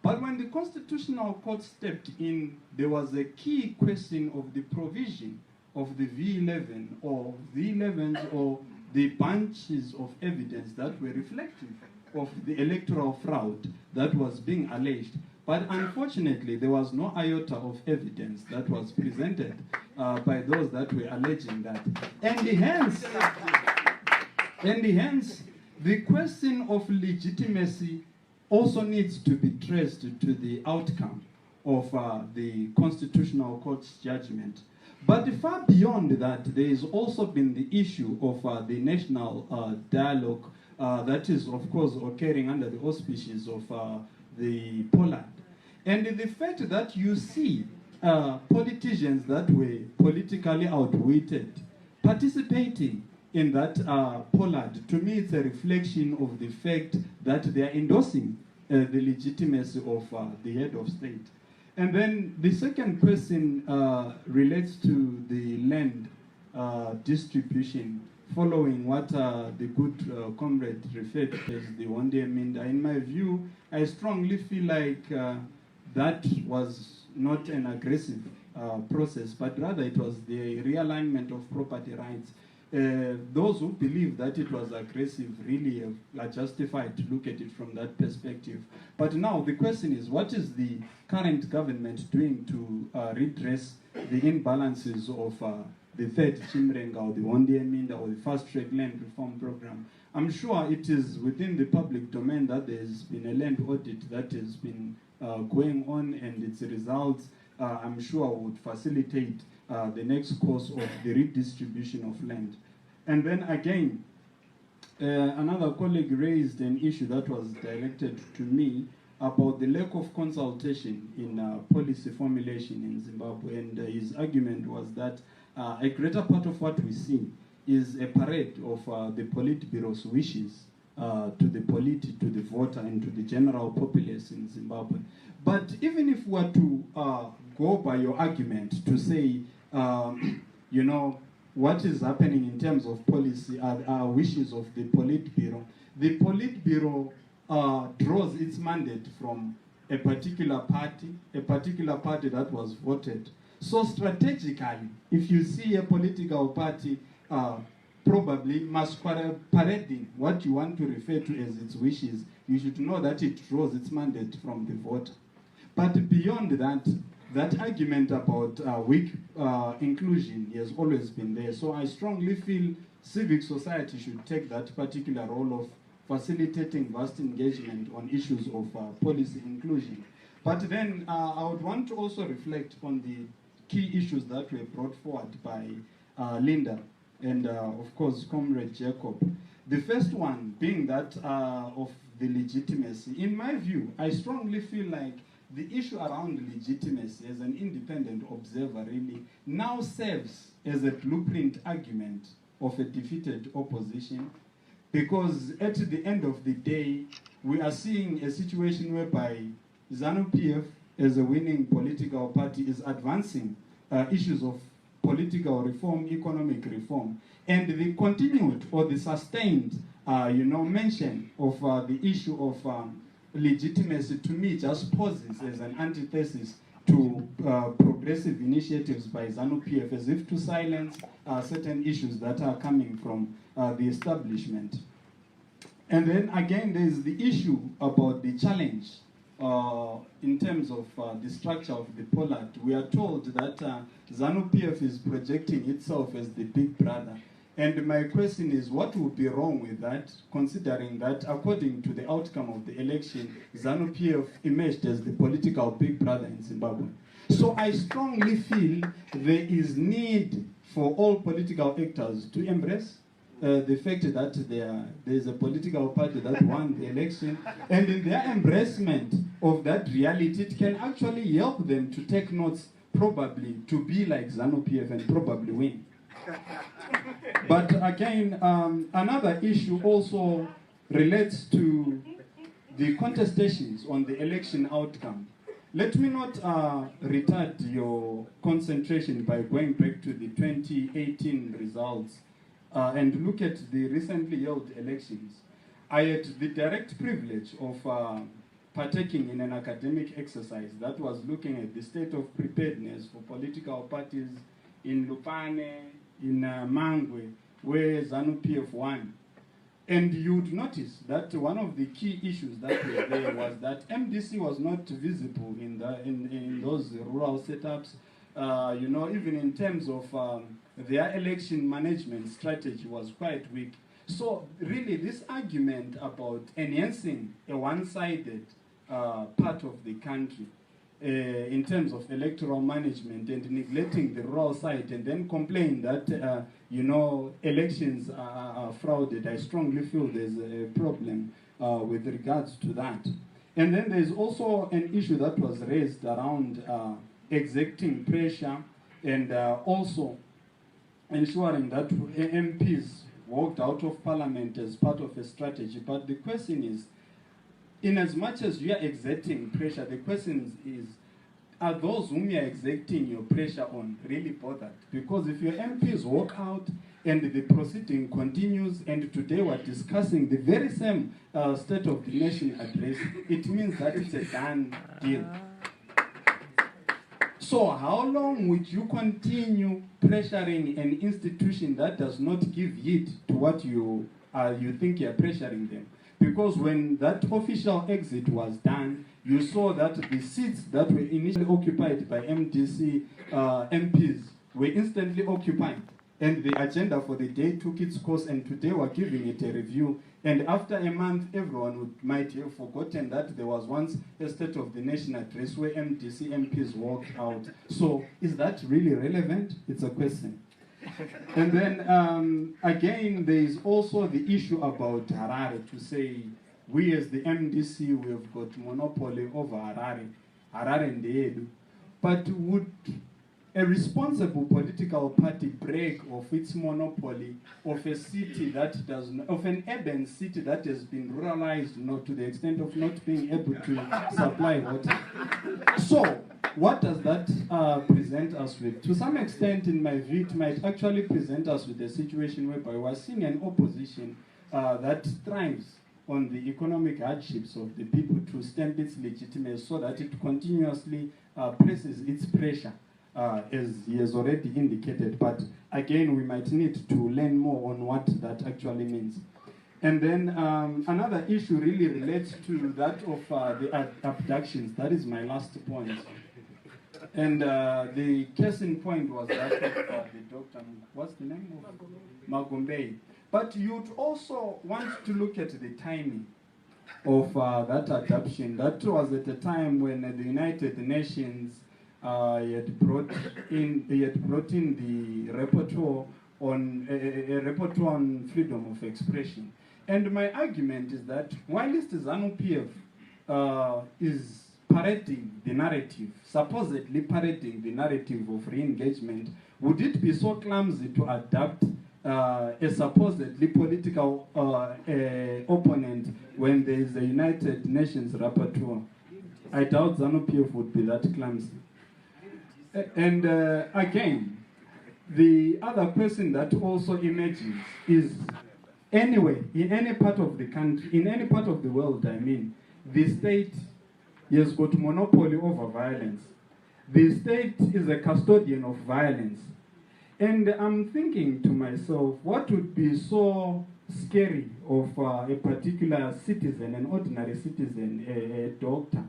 But when the Constitutional Court stepped in, there was a key question of the provision of the V11 or V11s or the bunches of evidence that were reflective of the electoral fraud that was being alleged. But unfortunately, there was no iota of evidence that was presented by those that were alleging that. And hence, the question of legitimacy also needs to be traced to the outcome of the Constitutional Court's judgment. But far beyond that, there has also been the issue of the national dialogue that is, of course, occurring under the auspices of the Poland. And the fact that you see politicians that were politically outwitted participating in that Poland, to me it's a reflection of the fact that they are endorsing the legitimacy of the head of state. And then the second question relates to the land distribution, following what the good comrade referred to as the one-day Minda. In my view, I strongly feel like that was not an aggressive process, but rather it was the realignment of property rights. Those who believe that it was aggressive really are justified to look at it from that perspective. But now the question is, what is the current government doing to redress the imbalances of the third Chimrenga or the one-day Minda or the fast-track land reform program? I'm sure it is within the public domain that there's been a land audit that has been going on, and its results, I'm sure, would facilitate the next course of the redistribution of land. And then again, another colleague raised an issue that was directed to me about the lack of consultation in policy formulation in Zimbabwe, and his argument was that a greater part of what we see is a parade of the Politburo's wishes to the voter and to the general populace in Zimbabwe. But even if we were to go by your argument to say, you know, what is happening in terms of policy are wishes of the Politburo. The Politburo draws its mandate from a particular party that was voted. So strategically, if you see a political party probably masquerading what you want to refer to as its wishes, you should know that it draws its mandate from the voter. But beyond that, that argument about weak inclusion has always been there. So I strongly feel civic society should take that particular role of facilitating vast engagement on issues of policy inclusion. But then I would want to also reflect on the key issues that were brought forward by Linda and, of course, Comrade Jacob. The first one being that of the legitimacy. In my view, I strongly feel like the issue around legitimacy as an independent observer really now serves as a blueprint argument of a defeated opposition, because at the end of the day, we are seeing a situation whereby ZANU-PF as a winning political party is advancing issues of political reform, economic reform, and the continued or the sustained, mention of the issue of legitimacy, to me, just poses as an antithesis to progressive initiatives by ZANU-PF, as if to silence certain issues that are coming from the establishment. And then again, there's the issue about the challenge in terms of the structure of the pollard. We are told that ZANU-PF is projecting itself as the big brother. And my question is, what would be wrong with that, considering that according to the outcome of the election, ZANU-PF emerged as the political big brother in Zimbabwe? So I strongly feel there is need for all political actors to embrace the fact that there is a political party that won the election, and in their embracement of that reality, it can actually help them to take notes, probably to be like ZANU-PF and probably win. But again, another issue also relates to the contestations on the election outcome. Let me not retard your concentration by going back to the 2018 results and look at the recently held elections. I had the direct privilege of partaking in an academic exercise that was looking at the state of preparedness for political parties in Lupane, in Mangwe, where ZANU-PF won. And you'd notice that one of the key issues that was there was that MDC was not visible in those rural setups. Even in terms of their election management strategy was quite weak. So really this argument about enhancing a one-sided part of the country in terms of electoral management and neglecting the rural side, and then complain that elections are frauded, I strongly feel there's a problem with regards to that. And then there's also an issue that was raised around exerting pressure and also ensuring that MPs walked out of parliament as part of a strategy. But the question is, in as much as you are exerting pressure, the question is, are those whom you are exerting your pressure on really bothered? Because if your MPs walk out and the proceeding continues, and today we're discussing the very same State of the Nation address, it means that it's a done deal. So how long would you continue pressuring an institution that does not give heed to what you think you're pressuring them? Because when that official exit was done, you saw that the seats that were initially occupied by MDC MPs were instantly occupied. And the agenda for the day took its course, and today we're giving it a review. And after a month, everyone might have forgotten that there was once a State of the Nation address where MDC MPs walked out. So is that really relevant? It's a question. And then again, there is also the issue about Harare, to say we as the MDC, we have got monopoly over Harare and the Edu. But would a responsible political party break of its monopoly of a city that does not, of an urban city that has been ruralized, not to the extent of not being able to supply water? So what does that present us with? To some extent, in my view, it might actually present us with a situation whereby we're seeing an opposition that thrives on the economic hardships of the people to stamp its legitimacy, so that it continuously presses its pressure, as he has already indicated. But again, we might need to learn more on what that actually means. And then another issue really relates to that of the abductions. That is my last point. And the case in point was that of the doctor, what's the name of? Magombe. But you'd also want to look at the timing of that adoption. That was at a time when the United Nations had brought in the rapporteur on a rapporteur on freedom of expression. And my argument is that whilst ZANU-PF is parading the narrative, supposedly parading the narrative of re-engagement, would it be so clumsy to adapt a supposedly political opponent when there is a United Nations rapporteur? I doubt ZANU-PF would be that clumsy. And again, The other person that also emerges is anyway, in any part of the country, in any part of the world, I mean, the state has got monopoly over violence. The state is a custodian of violence. And I'm thinking to myself, what would be so scary of a particular citizen, an ordinary citizen, a doctor,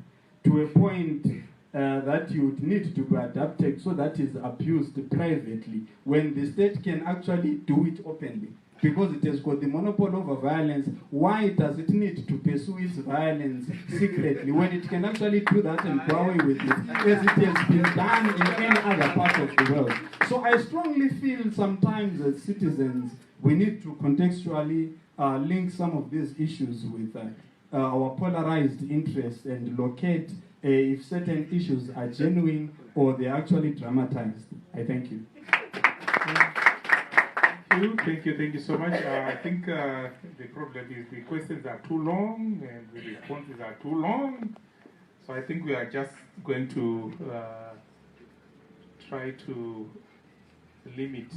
to a point that you would need to be adapted so that is abused privately when the state can actually do it openly? Because it has got the monopoly over violence, why does it need to pursue its violence secretly when it can actually do that and go away with it as it has been done in any other part of the world? So I strongly feel sometimes as citizens, we need to contextually link some of these issues with our polarized interests and locate if certain issues are genuine or they're actually dramatized. I thank you. Thank you so much. I think the problem is the questions are too long and the responses are too long. So I think we are just going to try to limit.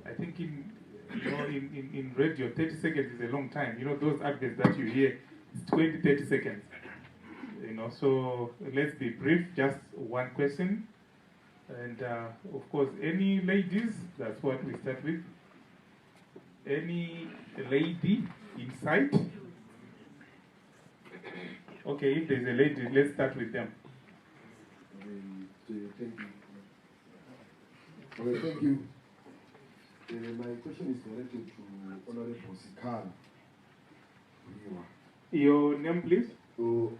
I think in radio, 30 seconds is a long time. You know, those adverts that you hear, it's 20, 30 seconds. You know, so let's be brief, just one question. And of course, any ladies, that's what we start with. Any lady in sight? Okay, if there's a lady, let's start with them. Thank you. Okay, thank you. My question is directed to Honorable Sikhala. Your name, please?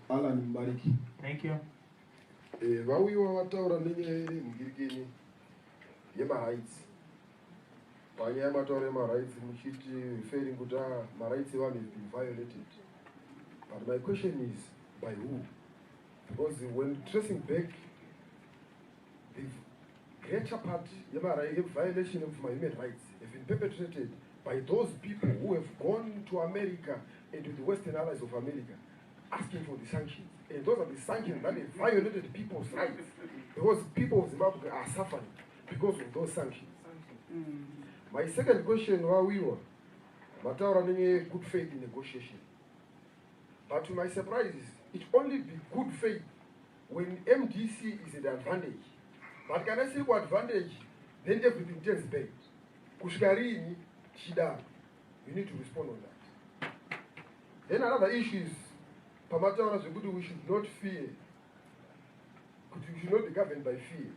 Alan Mbariki. Thank you. Vawiwa wataura nenyaya mugirikeni yemarights. Panyaya mataura yemarights muchiti referring kuti marights evanhu have been violated. But my question is, by who? Because when tracing back the greater part of violation of my human rights have been perpetrated by those people who have gone to America and to the Western allies of America asking for the sanctions. And those are the sanctions that have violated people's rights. Because people of Zimbabwe are suffering because of those sanctions. My second question, Mataura good faith in negotiation. But to my surprise, it only be good faith when MDC is at advantage. But can I say what advantage? Then everything turns bad. Kushkarini, Shida, you need to respond on that. Then another issue is, we should not fear. We should not be governed by fear.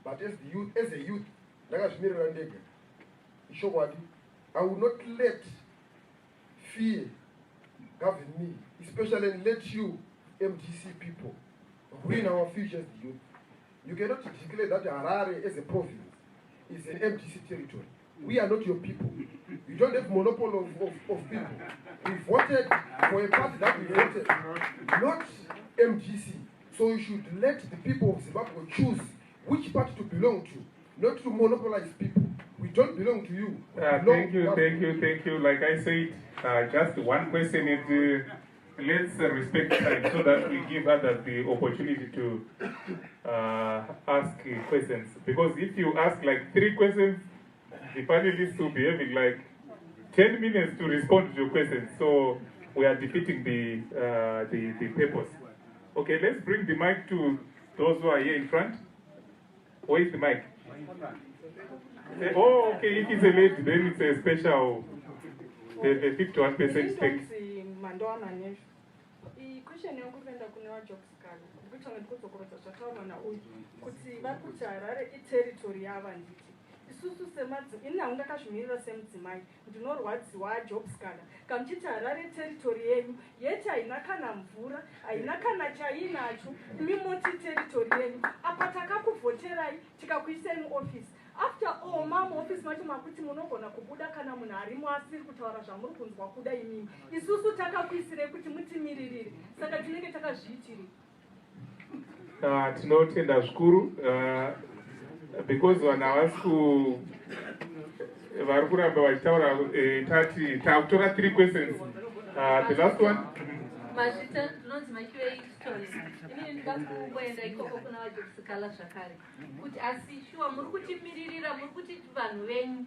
But as a youth, I will not let fear govern me, especially let you, MDC people, ruin our future as the youth. You cannot declare that Harare as a province is an MDC territory. We are not your people. You don't have monopoly of people. We voted for a party that we voted, not MDC. So you should let the people of Zimbabwe choose which party to belong to, not to monopolize people. We don't belong to you. Thank you. Like I said, just one question is, let's respect time so that we give others the opportunity to ask questions. Because if you ask like 3 questions, the panelists will be having like 10 minutes to respond to your questions. So we are defeating the purpose. Okay, let's bring the mic to those who are here in front. Where is the mic? Oh, okay, if it's a lady, then it's a special, the 51% take. Question yangu kwenda kunewa jobs kana kuti ngikuzokorota zvataura nauyu kuti vari kuti Harare iterritory yavanditi isusu semadzi ina ndakazvimirira semudzimai ndinorwadziwa jobs kana kamuchiti Harare territory yenyu yeti haina kana mvura haina kana chainacho imi moti territory yenyu apa takakuvhoterai tikakuisai muoffice. After all, mama office macho makuti munogona kubuda kana munhu arimo asiri kutaura zvamuri kunzwa kuda imimi. Isusu takakuisirei kuti mutimiririre. Saka tinenge takazviitiri. Tinotenda zvikuru because vanhu havasi vari kuramba vachitaura tati takutora 3 questions. The last one. Mazita ndinonzi Makiwei sorry. Ini ndakuenda ikoko kuna vaJobsikhala zvakare. Kuti asi shuwa muri kutimiririra, muri kuti vanhu venyu,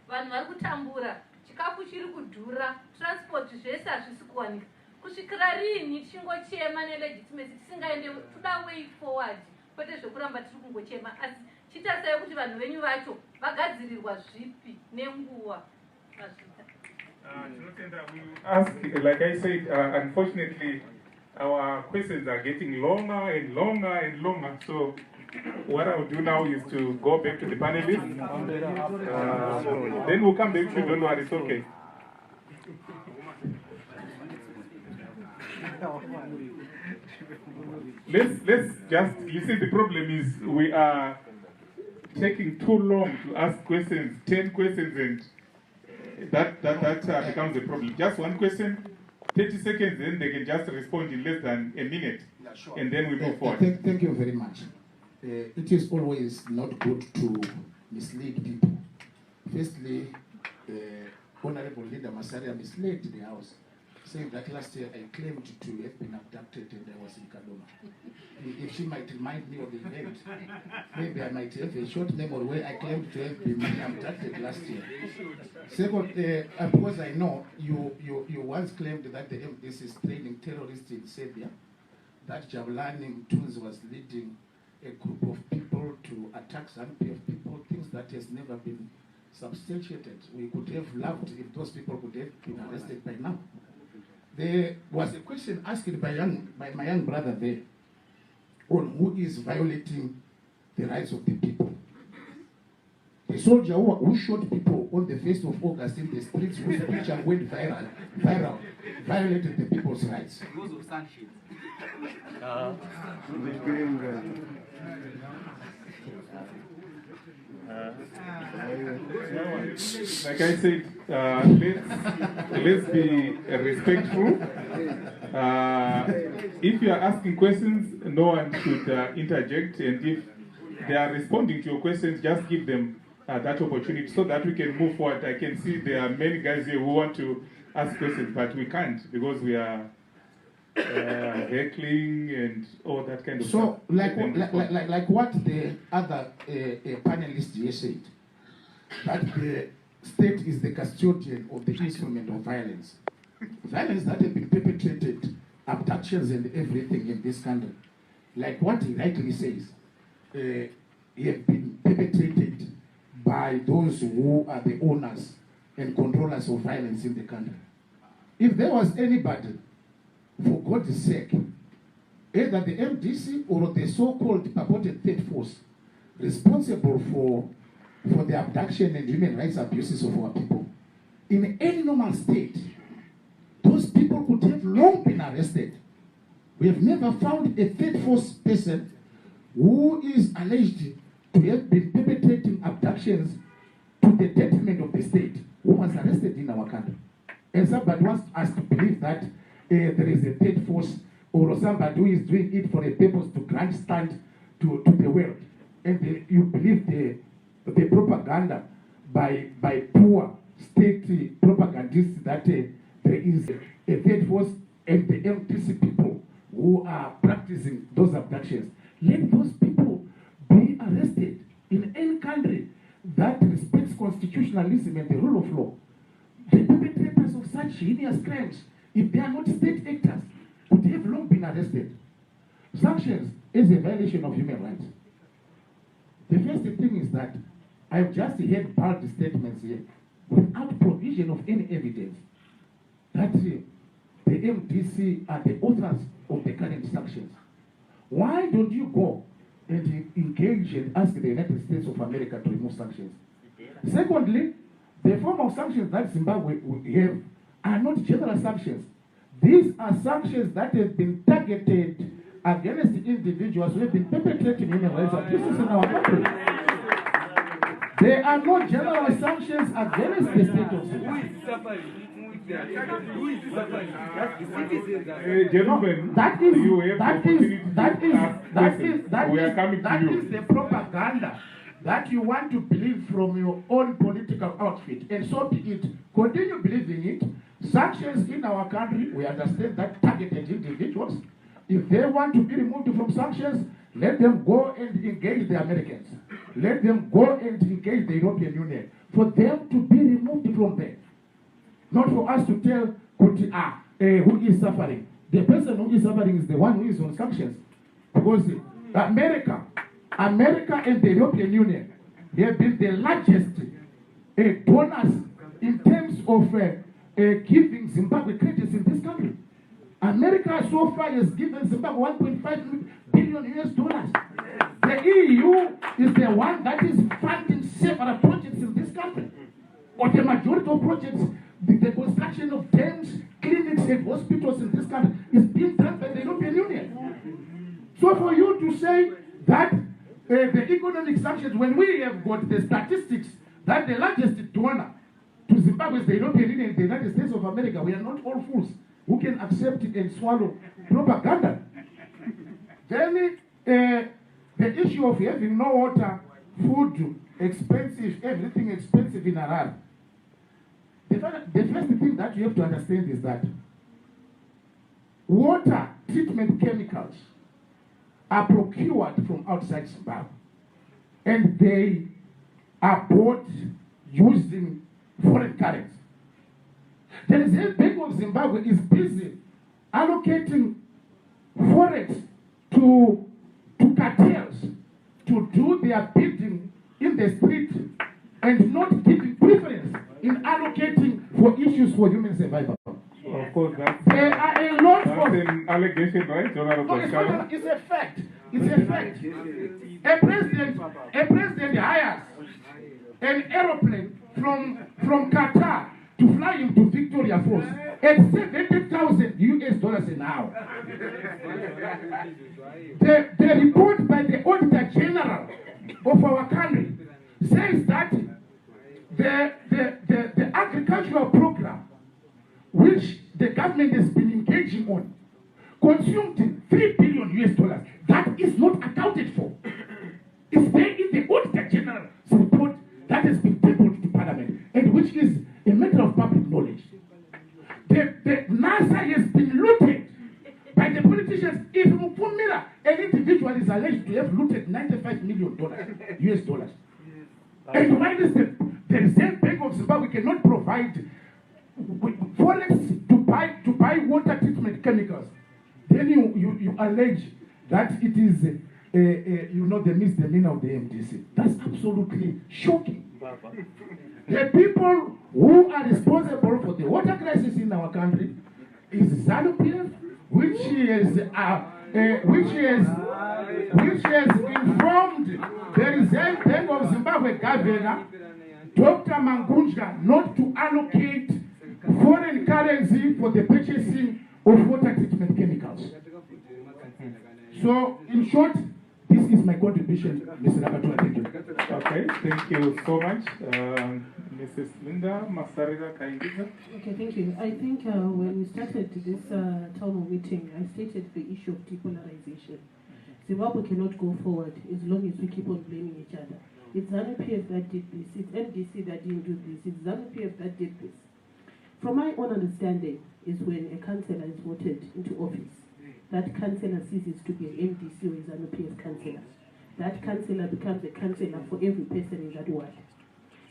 vanhu vari kutambura, chikafu chiri kudhura, transport zvese hazvisi kuwanika. Kusvikira rini tichingochema nelegitimacy tisingaende toda way forward. Kwete zvekuramba tiri kungochema asi chitasai kuti vanhu venyu vacho vagadzirirwa zvipi nenguva. Ask, like I said, unfortunately, our questions are getting longer and longer and longer. So what I'll do now is to go back to the panelists. Then we'll come back to you. Don't worry, it's okay. Let's just, you see, the problem is we are taking too long to ask questions, 10 questions, and that becomes a problem. Just one question, 30 seconds, then they can just respond in less than a minute, and then we move forward. Thank you very much. It is always not good to mislead people. Firstly, Honorable Leader Masarira misled the House, saying that last year I claimed to have been abducted and I was in Kaduna. If she might remind me of the event, maybe I might have a short memory where I claimed to have been abducted last year. Second, because I know you once claimed that the MDC is training terrorists in Serbia, that Jabulani Mtunzi was leading a group of people to attack ZANU people, things that has never been substantiated. We could have loved if those people could have been arrested by now. There was a question asked by my young brother there on who is violating the rights of the people. The soldier who shot people on the 1st of August in the streets, whose picture went viral, violated the people's rights. Because of sanctions. Like I said, let's be respectful. If you are asking questions, no one should interject, and if they are responding to your questions, just give them that opportunity so that we can move forward. I can see there are many guys here who want to ask questions, but we can't because we are heckling and all that kind of stuff. So, like what the other panelists here said, that the state is the custodian of the instrument of violence. Violence that have been perpetrated, abductions and everything in this country, like what he rightly says, have been perpetrated by those who are the owners and controllers of violence in the country. If there was anybody, for God's sake, either the MDC or the so-called purported third force responsible for the abduction and human rights abuses of our people, in any normal state, those people could have long been arrested. We have never found a third force person who is alleged to have been perpetrating abductions to the detriment of the state, who was arrested in our country. And somebody wants us to believe that there is a third force or somebody who is doing it for a purpose to grandstand to the world. And you believe the propaganda by poor state propagandists that there is a third force and the MDC people who are practicing those abductions. Let those people be arrested in any country that respects constitutionalism and the rule of law. The perpetrators of such heinous crimes, if they are not state actors, would have long been arrested. Sanctions is a violation of human rights. The first thing is that I've just heard bold statements here without provision of any evidence that the MDC are the authors of the current sanctions. Why don't you go and engage and ask the United States of America to remove sanctions? Secondly, the form of sanctions that Zimbabwe have are not general sanctions. These are sanctions that have been targeted against individuals who have been perpetrating human rights abuses in our country. They are not general sanctions against the state of Zimbabwe. Gentlemen, that is the propaganda that you want to believe from your own political outfit, and so be it. Continue believing it. Sanctions in our country, we understand that targeted individuals If they want to be removed from sanctions, let them go and engage the Americans. Let them go and engage the European Union for them to be removed from there. Not for us to tell who is suffering. The person who is suffering is the one who is on sanctions. Because America and the European Union, they have been the largest donors in terms of giving Zimbabwe credits in this country. America so far has given Zimbabwe 1.5 billion US dollars. The EU is the one that is funding several projects in this country. But the majority of projects, the construction of dams, clinics and hospitals in this country is being done by the European Union. So for you to say that the economic sanctions, when we have got the statistics that the largest donor to Zimbabwe is the European Union, the United States of America, we are not all fools who can accept it and swallow propaganda. Then the issue of having no water, food expensive, everything expensive in Harare. The first thing that you have to understand is that water treatment chemicals are procured from outside Zimbabwe, and they are bought using foreign currency. The Reserve Bank of Zimbabwe is busy allocating forex to cartels to do their bidding in the street and not giving preference in allocating for issues for human survival. Of course, there are a lot of an allegation, right? No, it's a fact. It's a fact. A president hires an aeroplane from Qatar to fly him to Victoria Falls at $70,000 US an hour. The report by the Auditor General of our country says that the agricultural program, which the government has been engaging on, consumed $3 billion US. That is not accounted for. It's there in the Auditor General's report that has been tabled to Parliament, and which is a matter of public knowledge. The NASA has been looted by the politicians. If Mupumira, an individual, is alleged to have looted $95 million US. And why is the Reserve Bank of Zimbabwe cannot provide forex to buy water treatment chemicals? Then you allege that it is the misdemeanor of the MDC. That's absolutely shocking. The people who are responsible for the water crisis in our country is ZANU, which has informed the Reserve Bank of Zimbabwe governor, Dr. Mangwana, not to allocate foreign currency for the purchasing of water treatment chemicals. So, in short, this is my contribution, Mr. Nagatua. Thank you. Okay, thank you so much. Mrs. Linda Masarira Kaingiza. Okay, thank you. I think when we started this town hall meeting, I stated the issue of depolarization. Zimbabwe cannot go forward as long as we keep on blaming each other. It's ZANU-PF that did this, it's MDC that didn't do this, it's ZANU-PF that did this. From my own understanding, is when a councillor is voted into office, that councillor ceases to be an MDC or a ZANU-PF councillor. That councillor becomes a councillor for every person in that ward.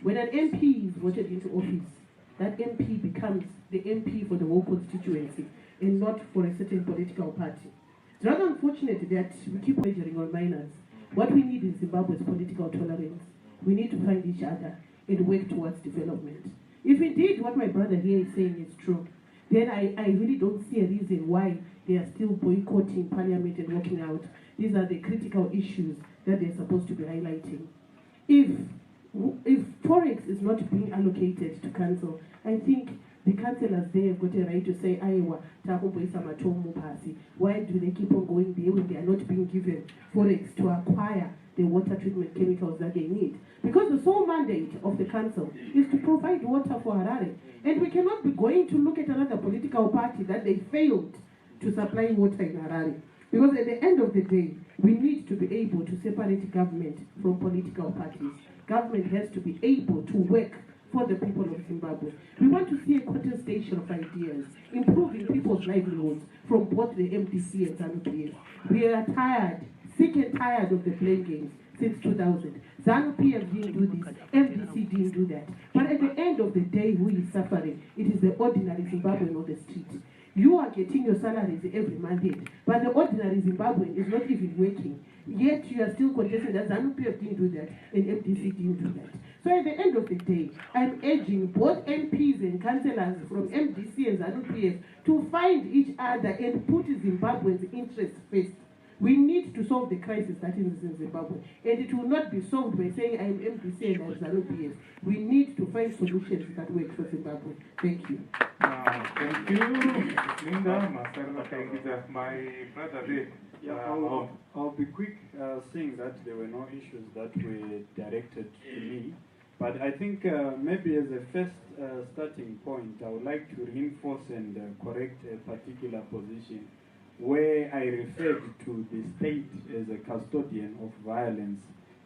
When an MP is voted into office, that MP becomes the MP for the whole constituency and not for a certain political party. It's rather unfortunate that we keep measuring on minors. What we need in Zimbabwe is political tolerance. We need to find each other and work towards development. If indeed what my brother here is saying is true, then I really don't see a reason why they are still boycotting Parliament and walking out. These are the critical issues that they're supposed to be highlighting. If Forex is not being allocated to council, I think the councillors there have got a right to say, why do they keep on going there when they are not being given Forex to acquire the water treatment chemicals that they need? Because the sole mandate of the council is to provide water for Harare. And we cannot be going to look at another political party that they failed to supply water in Harare. Because at the end of the day, we need to be able to separate government from political parties. Government has to be able to work for the people of Zimbabwe. We want to see a contestation of ideas, improving people's livelihoods from both the MDC and ZANU-PF. We are tired, sick and tired of the blame games since 2000. ZANU-PF didn't do this, MDC didn't do that. But at the end of the day, who is suffering? It is the ordinary Zimbabwean on the street. You are getting your salaries every month, but the ordinary Zimbabwean is not even working. Yet you are still contesting that ZANU-PF didn't do that and MDC didn't do that. So at the end of the day, I'm urging both MPs and councillors from MDC and ZANU-PF to find each other and put Zimbabweans' interests first. We need to solve the crisis that is in Zimbabwe. And it will not be solved by saying I'm MDC and I'm ZANU-PF. We need to find solutions that work for Zimbabwe. Thank you. Thank you, Linda. Masarira, my brother there. Yeah, I'll be quick, saying that there were no issues that were directed to me. But I think maybe as a first starting point, I would like to reinforce and correct a particular position where I referred to the state as a custodian of violence.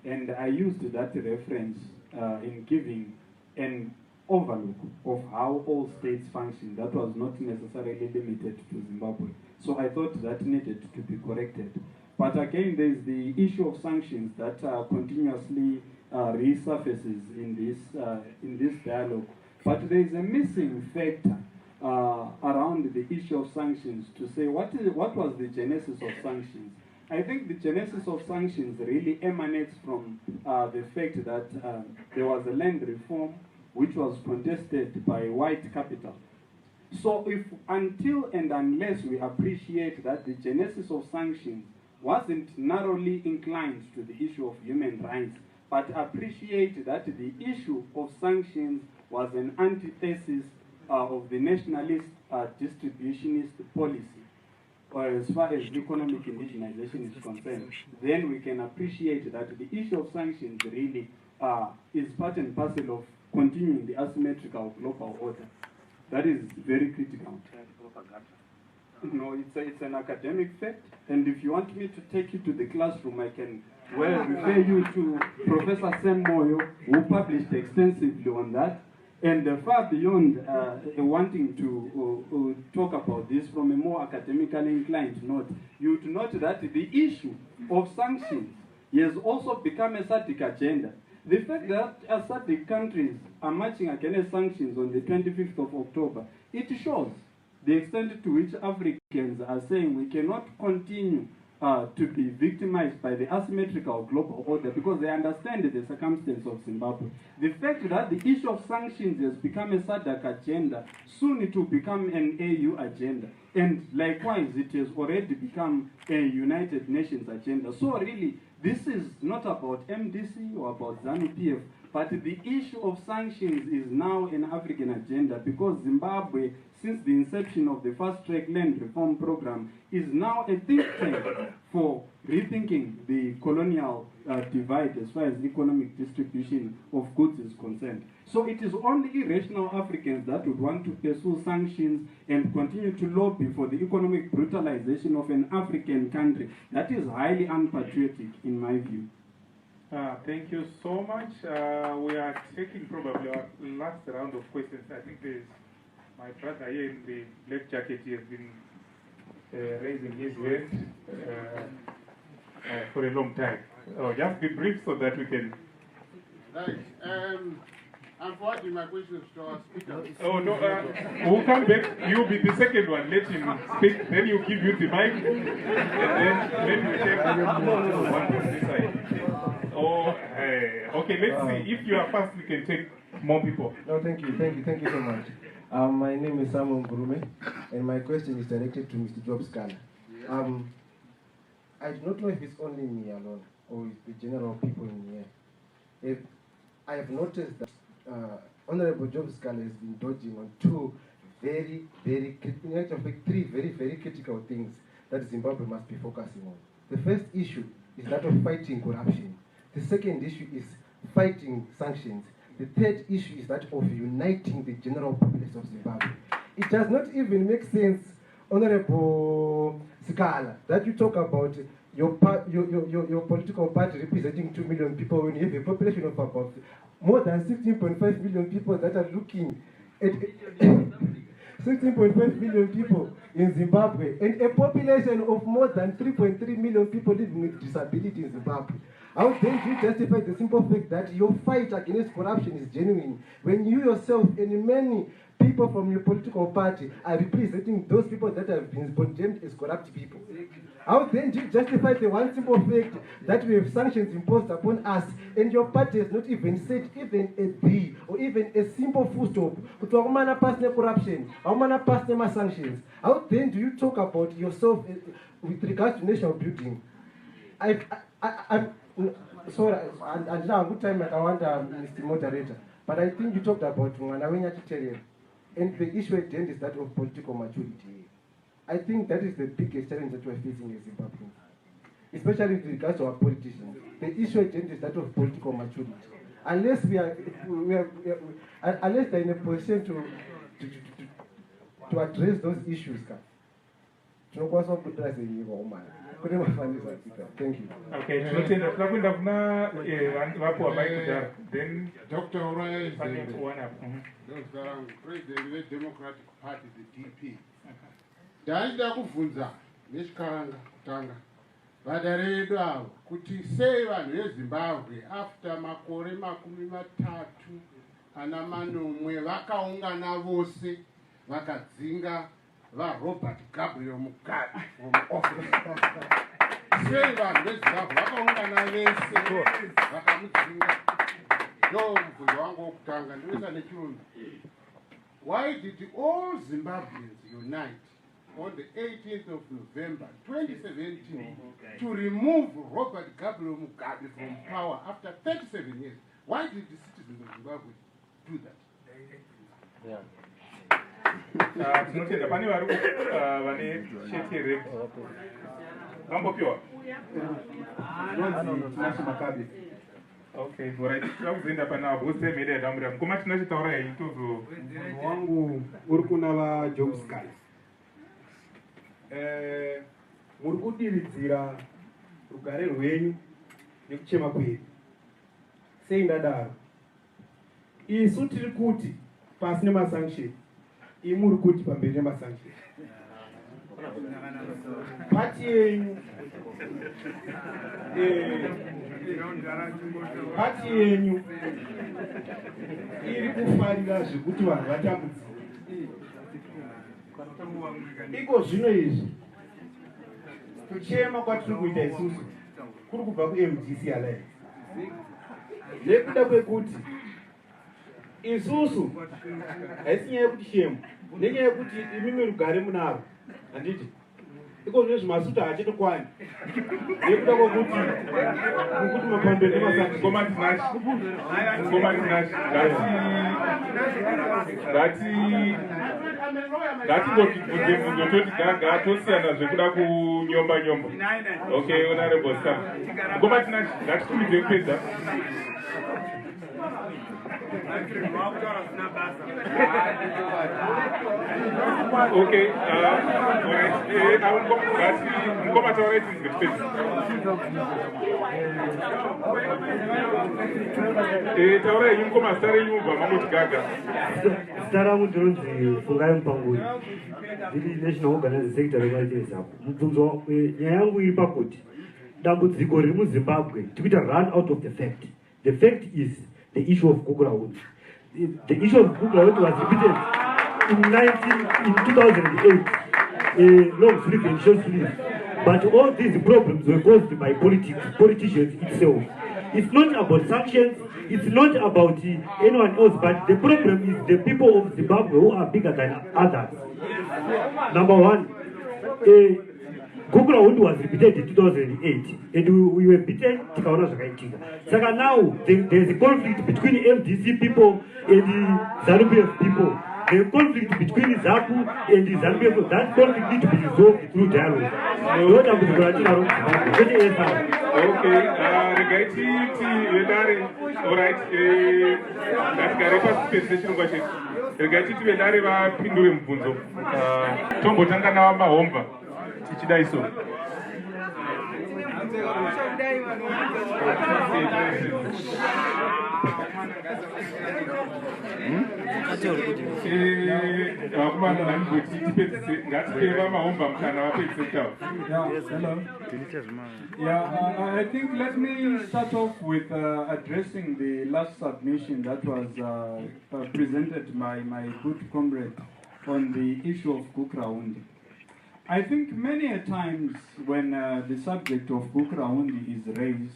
And I used that reference in giving an overlook of how all states function. That was not necessarily limited to Zimbabwe. So I thought that needed to be corrected. But again, there's the issue of sanctions that continuously resurfaces in this dialogue. But there's a missing factor around the issue of sanctions to say what was the genesis of sanctions. I think the genesis of sanctions really emanates from the fact that there was a land reform which was contested by white capital. So if until and unless we appreciate that the genesis of sanctions wasn't narrowly inclined to the issue of human rights, but appreciate that the issue of sanctions was an antithesis of the nationalist distributionist policy, or as far as economic indigenization is concerned, then we can appreciate that the issue of sanctions really is part and parcel of continuing the asymmetrical global order. That is very critical. No, it's an academic fact, and if you want me to take you to the classroom, I can well refer you to Professor Sam Moyo, who published extensively on that. And far beyond wanting to talk about this from a more academically inclined note, you would note that the issue of sanctions has also become a SADC agenda. The fact that SADC countries are marching against sanctions on the 25th of October, it shows the extent to which Africans are saying we cannot continue to be victimized by the asymmetrical global order because they understand the circumstance of Zimbabwe. The fact that the issue of sanctions has become a SADC agenda, soon it will become an AU agenda. And likewise, it has already become a United Nations agenda. So really, this is not about MDC or about ZANU-PF, but the issue of sanctions is now an African agenda because Zimbabwe, since the inception of the fast-track land reform program, is now a think tank for rethinking the colonial divide as far as economic distribution of goods is concerned. So it is only irrational Africans that would want to pursue sanctions and continue to lobby for the economic brutalization of an African country. That is highly unpatriotic in my view. Thank you so much. We are taking probably our last round of questions. I think there's my brother here in the black jacket. He has been raising his hand for a long time. Just be brief so that we can... Right. I'm forwarding my questions to our speaker. Oh, no, we'll come back. You'll be the second one. Let him speak. Then he'll give you the mic. And then we take one from this side. Okay, let's see. If you are fast, we can take more people. No, thank you so much. My name is Samuel Ngurume, and my question is directed to Mr. Job Sikhala. I do not know if it's only me alone, or it's the general people in here. I have noticed that Honorable Job Sikhala has been dodging on two three very critical things that Zimbabwe must be focusing on. The first issue is that of fighting corruption. The second issue is fighting sanctions. The third issue is that of uniting the general populace of Zimbabwe. It does not even make sense, Honorable Sikhala, that you talk about your political party representing 2 million people when you have a population of about more than 16.5 million people that are looking at 16.5 million people in Zimbabwe, and a population of more than 3.3 million people living with disability in Zimbabwe. How then do you justify the simple fact that your fight against corruption is genuine when you yourself and many people from your political party are representing those people that have been condemned as corrupt people? How then do you justify the one simple fact that we have sanctions imposed upon us and your party has not even said even a B or even a simple full stop to how pass the corruption, how pass the sanctions? How then do you talk about yourself with regards to national building? I'm sorry, and now good time I want Mr. Moderator, but I think you talked about Mangwana, and the issue at the end is that of political maturity. I think that is the biggest challenge that we're facing as Zimbabweans, especially with regards to our politicians. The issue at the end is that of political maturity. Unless unless they're in a position to address those issues, thank you. Okay, then Dr. Oroya is those that are president of the Democratic Party, the DP. Ndaida kuvunza neshikaranga kutanga vadare vedu avo kuti sei vanhu vezimbabwe after makore 30 ana manomwe vakaungana vose vakadzinga vaRobert Gabriel Mugabe from office. Sei vanhu vezimbabwe vakaungana vese vakamudzinga. Ndo mubvunzo wangu wokutanga ndinoita nechirungu. Why did all Zimbabweans unite on the 18th of November 2017 to remove Robert Gabriel Mugabe from power after 37 years? Why did the citizens of Zimbabwe do that? Yeah. Tinotenda pane vari vane sheti erect vambopiwa. Okay, alright. Tinokuzoenda pana vose media damura mukoma tinachitaura itozo wangu uri kuna vaJob Sikhala. Muri kudiridzira rugare rwenyu nekuchema kwedu. Sei ndadaro? Isu tiri kuti pasine masanction. Imi muri kuti pamberi nemasanction. Pati yenyu pati yenyu iri kufarira zvekuti vanhu vatambudzika. Iko zvino izvi kuchema kwatiri kuita isusu kuri kubva kuMDC Alliance nekuda kwekuti isusu haisi nyaya yekuti shemu nenyaya yekuti imimi rugare munaro handiti iko zvino zvimasuta hachitokwani nekuda kwekuti mapamberi ngatingotibvunze bvunzo toti gaga tosiyana zvekuda kunyomba nyomba. Okay, honorable sir. Ngoma tinacho ngatitumidze kupedza. Okay, ngoma taura itinzwe kupedza. Taura yenyu ngoma zita renyu ubva mangoti gaga. Zita rangu ndinonzi Fungai Mupanguri, ndiri National Organizing Secretary weZANU. Mubvunzo nyaya yangu iri pakuti dambudziko riri muZimbabwe tikuita run out of the fact. The fact is the issue of Gugurahundi. The issue of Gugurahundi was repeated in 2008, long sleeve and short sleeve. But all these problems were caused by politicians itself. It's not about sanctions, it's not about anyone else, but the problem is the people of Zimbabwe who are bigger than others. Number one, Gugurahundi was repeated in 2008, and we were beaten. So now there's a conflict between MDC people and the ZANU people. The conflict between ZANU and the ZANU people, that conflict needs to be resolved through dialogue. Okay, alright, regaititi vedare vapindure mubvunzo. Tombotanga navamahomba tichida iso. I think let me start off with addressing the last submission that was presented by my good comrade on the issue of Gukraundi. I think many a times when the subject of Gukraundi is raised,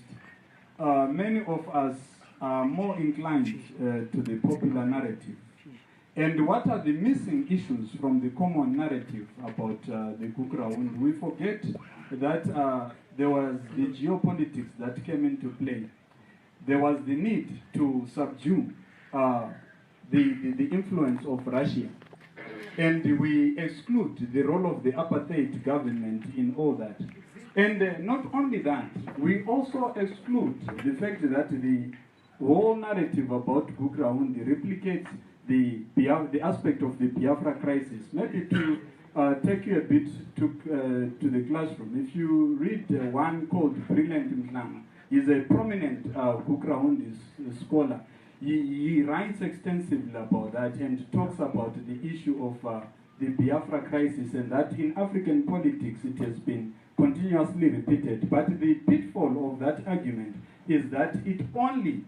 many of us are more inclined to the popular narrative. And what are the missing issues from the common narrative about the Gukraundi? We forget that there was the geopolitics that came into play. There was the need to subdue the influence of Russia. And we exclude the role of the apartheid government in all that. And not only that, we also exclude the fact that the whole narrative about Gukraundi replicates the aspect of the Biafra crisis. Maybe to take you a bit to the classroom, if you read one called Brilliant Mnangagwa, he's a prominent Gukraundi scholar. He writes extensively about that and talks about the issue of the Biafra crisis, and that in African politics it has been continuously repeated. But the pitfall of that argument is that it only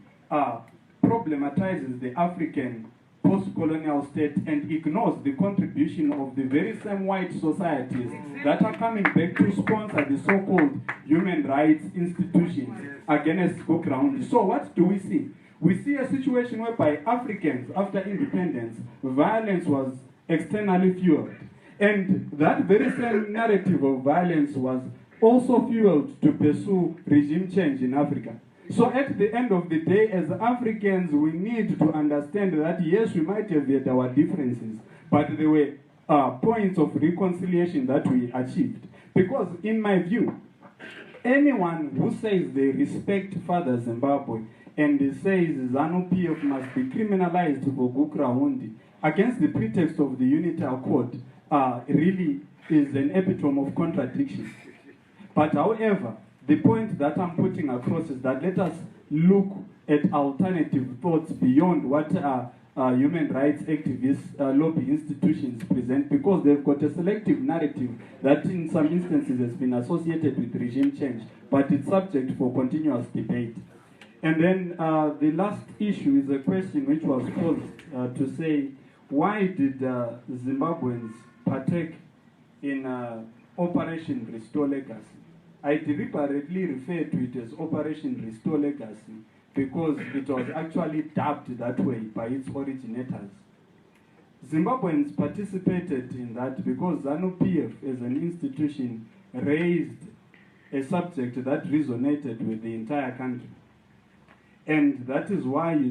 problematizes the African post-colonial state and ignores the contribution of the very same white societies that are coming back to sponsor the so-called human rights institutions against Gukraundi. So what do we see? We see a situation whereby Africans, after independence, violence was externally fueled. And that very same narrative of violence was also fueled to pursue regime change in Africa. So at the end of the day, as Africans, we need to understand that yes, we might have had our differences, but there were points of reconciliation that we achieved. Because in my view, anyone who says they respect Father Zimbabwe and says ZANU PF must be criminalized for Gukraundi against the pretext of the Unity Accord really is an epitome of contradiction. But however, the point that I'm putting across is that let us look at alternative thoughts beyond what human rights activists, lobby institutions present, because they've got a selective narrative that in some instances has been associated with regime change, but it's subject for continuous debate. And then the last issue is a question which was posed to say, why did Zimbabweans partake in Operation Restore Legacy? I deliberately refer to it as Operation Restore Legacy because it was actually dubbed that way by its originators. Zimbabweans participated in that because ZANU PF as an institution raised a subject that resonated with the entire country. And that is why you